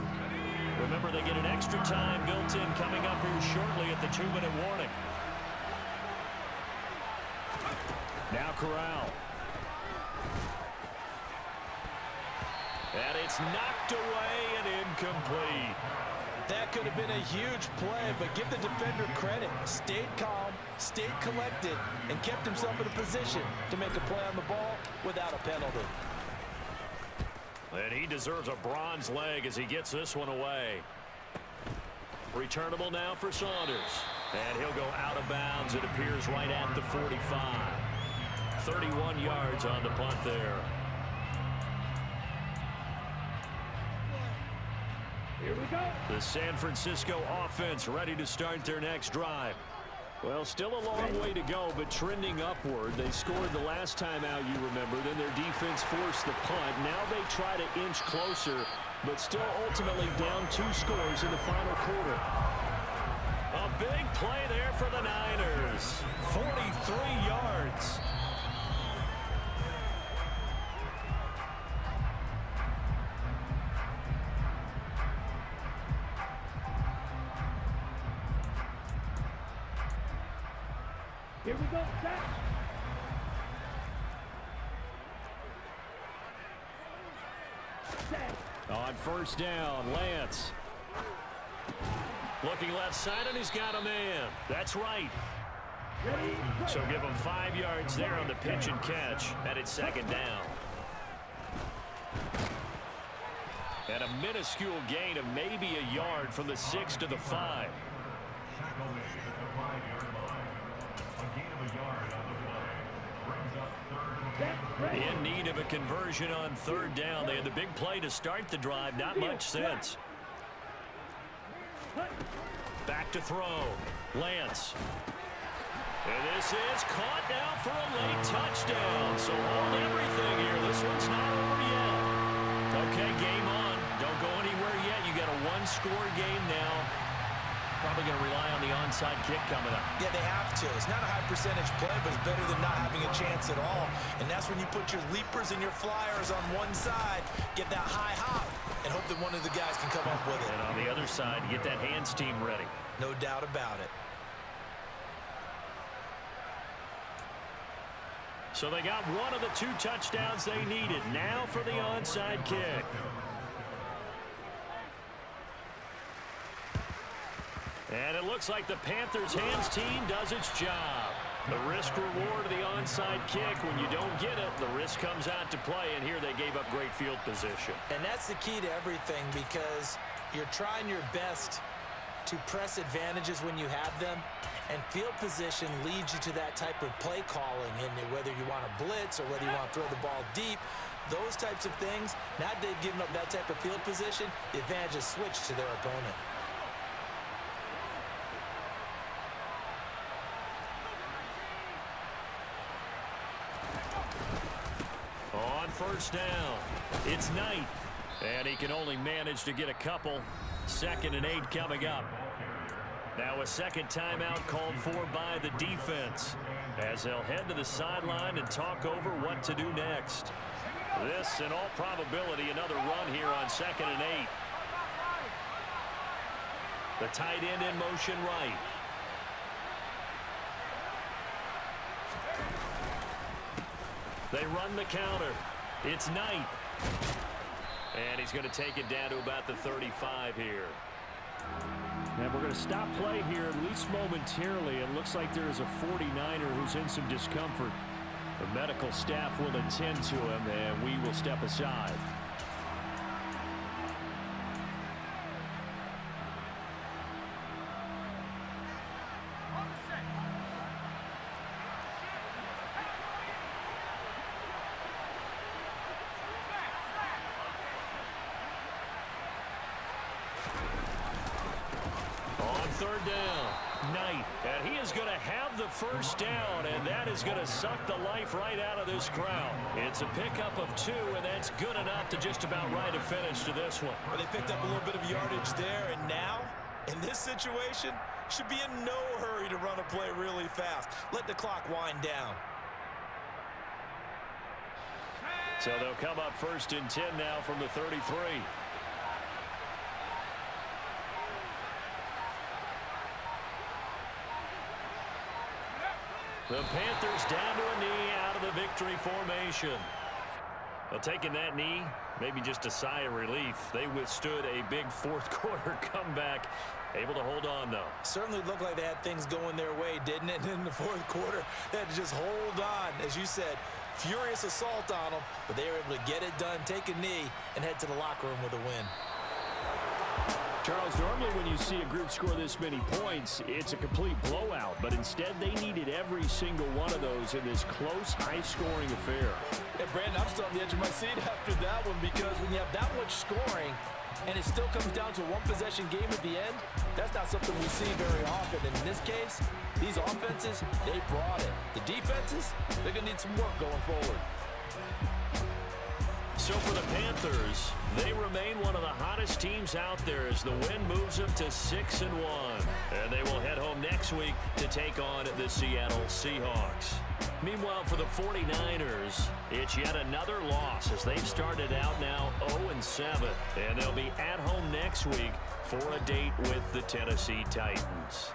Remember, they get an extra time built in coming up here shortly at the 2-minute warning. Now Corral. And it's knocked away and incomplete. That could have been a huge play, but give the defender credit. Stayed calm, stayed collected, and kept himself in a position to make a play on the ball without a penalty. And he deserves a bronze leg as he gets this one away. Returnable now for Saunders. And he'll go out of bounds, it appears, right at the 45. 31 yards on the punt there. Here we go. The San Francisco offense ready to start their next drive. Well, still a long way to go, but trending upward. They scored the last time out, you remember. Then their defense forced the punt. Now they try to inch closer, but still ultimately down 2 scores in the final quarter. A big play there for the Niners. 43 yards. Here we go, set. Set. On first down, Lance. Looking left side, and he's got a man. That's right. Ready, go. So give him 5 yards there on the pitch and catch, and it's second down. And a minuscule gain of maybe a yard from the 6 to the 5. Shackley at the 5-yard line. A gain of a yard on the play. Brings up third and 10. In need of a conversion on third down. They had the big play to start the drive. Not much sense. Back to throw. Lance. And this is caught now for a late touchdown. So hold everything here. This one's not over yet. Okay, game on. Don't go anywhere yet. You got a 1-score game now. Probably going to rely on the onside kick coming up. Yeah, they have to. It's not a high percentage play, but it's better than not having a chance at all. And that's when you put your leapers and your flyers on one side, get that high hop, and hope that one of the guys can come up with it. And on the other side, get that hands team ready. No doubt about it. So they got one of the 2 touchdowns they needed. Now for the onside kick. And it looks like the Panthers hands team does its job. The risk reward of the onside kick. When you don't get it, the risk comes out to play, and here they gave up great field position. And that's the key to everything, because you're trying your best to press advantages when you have them, and field position leads you to that type of play calling. And whether you want to blitz or whether you want to throw the ball deep, those types of things, now that they've given up that type of field position, the advantage is switched to their opponent. On first down, it's Knight, and he can only manage to get a couple. 2nd and 8 coming up. Now a second timeout called for by the defense, as they'll head to the sideline and talk over what to do next. This, in all probability, another run here on 2nd and 8. The tight end in motion right. They run the counter. It's Knight. And he's going to take it down to about the 35 here. And we're going to stop play here, at least momentarily. It looks like there is a 49er who's in some discomfort. The medical staff will attend to him, and we will step aside. Third down, Knight, and he is going to have the first down, and that is going to suck the life right out of this crowd. It's a pickup of 2, and that's good enough to just about write a finish to this one. Well, they picked up a little bit of yardage there, and now, in this situation, should be in no hurry to run a play really fast. Let the clock wind down. So they'll come up 1st and 10 now from the 33. The Panthers down to a knee out of the victory formation. Well, taking that knee, maybe just a sigh of relief. They withstood a big 4th quarter comeback. Able to hold on, though. Certainly looked like they had things going their way, didn't it? In the 4th quarter, they had to just hold on. As you said, furious assault on them, but they were able to get it done, take a knee, and head to the locker room with a win. Charles, normally when you see a group score this many points, it's a complete blowout. But instead, they needed every single one of those in this close, high-scoring affair. Yeah, Brandon, I'm still on the edge of my seat after that one because when you have that much scoring and it still comes down to a one-possession game at the end, that's not something we see very often. And in this case, these offenses, they brought it. The defenses, they're going to need some work going forward. So for the Panthers, they remain one of the hottest teams out there as the win moves them to 6-1. And they will head home next week to take on the Seattle Seahawks. Meanwhile, for the 49ers, it's yet another loss as they've started out now 0-7. And they'll be at home next week for a date with the Tennessee Titans.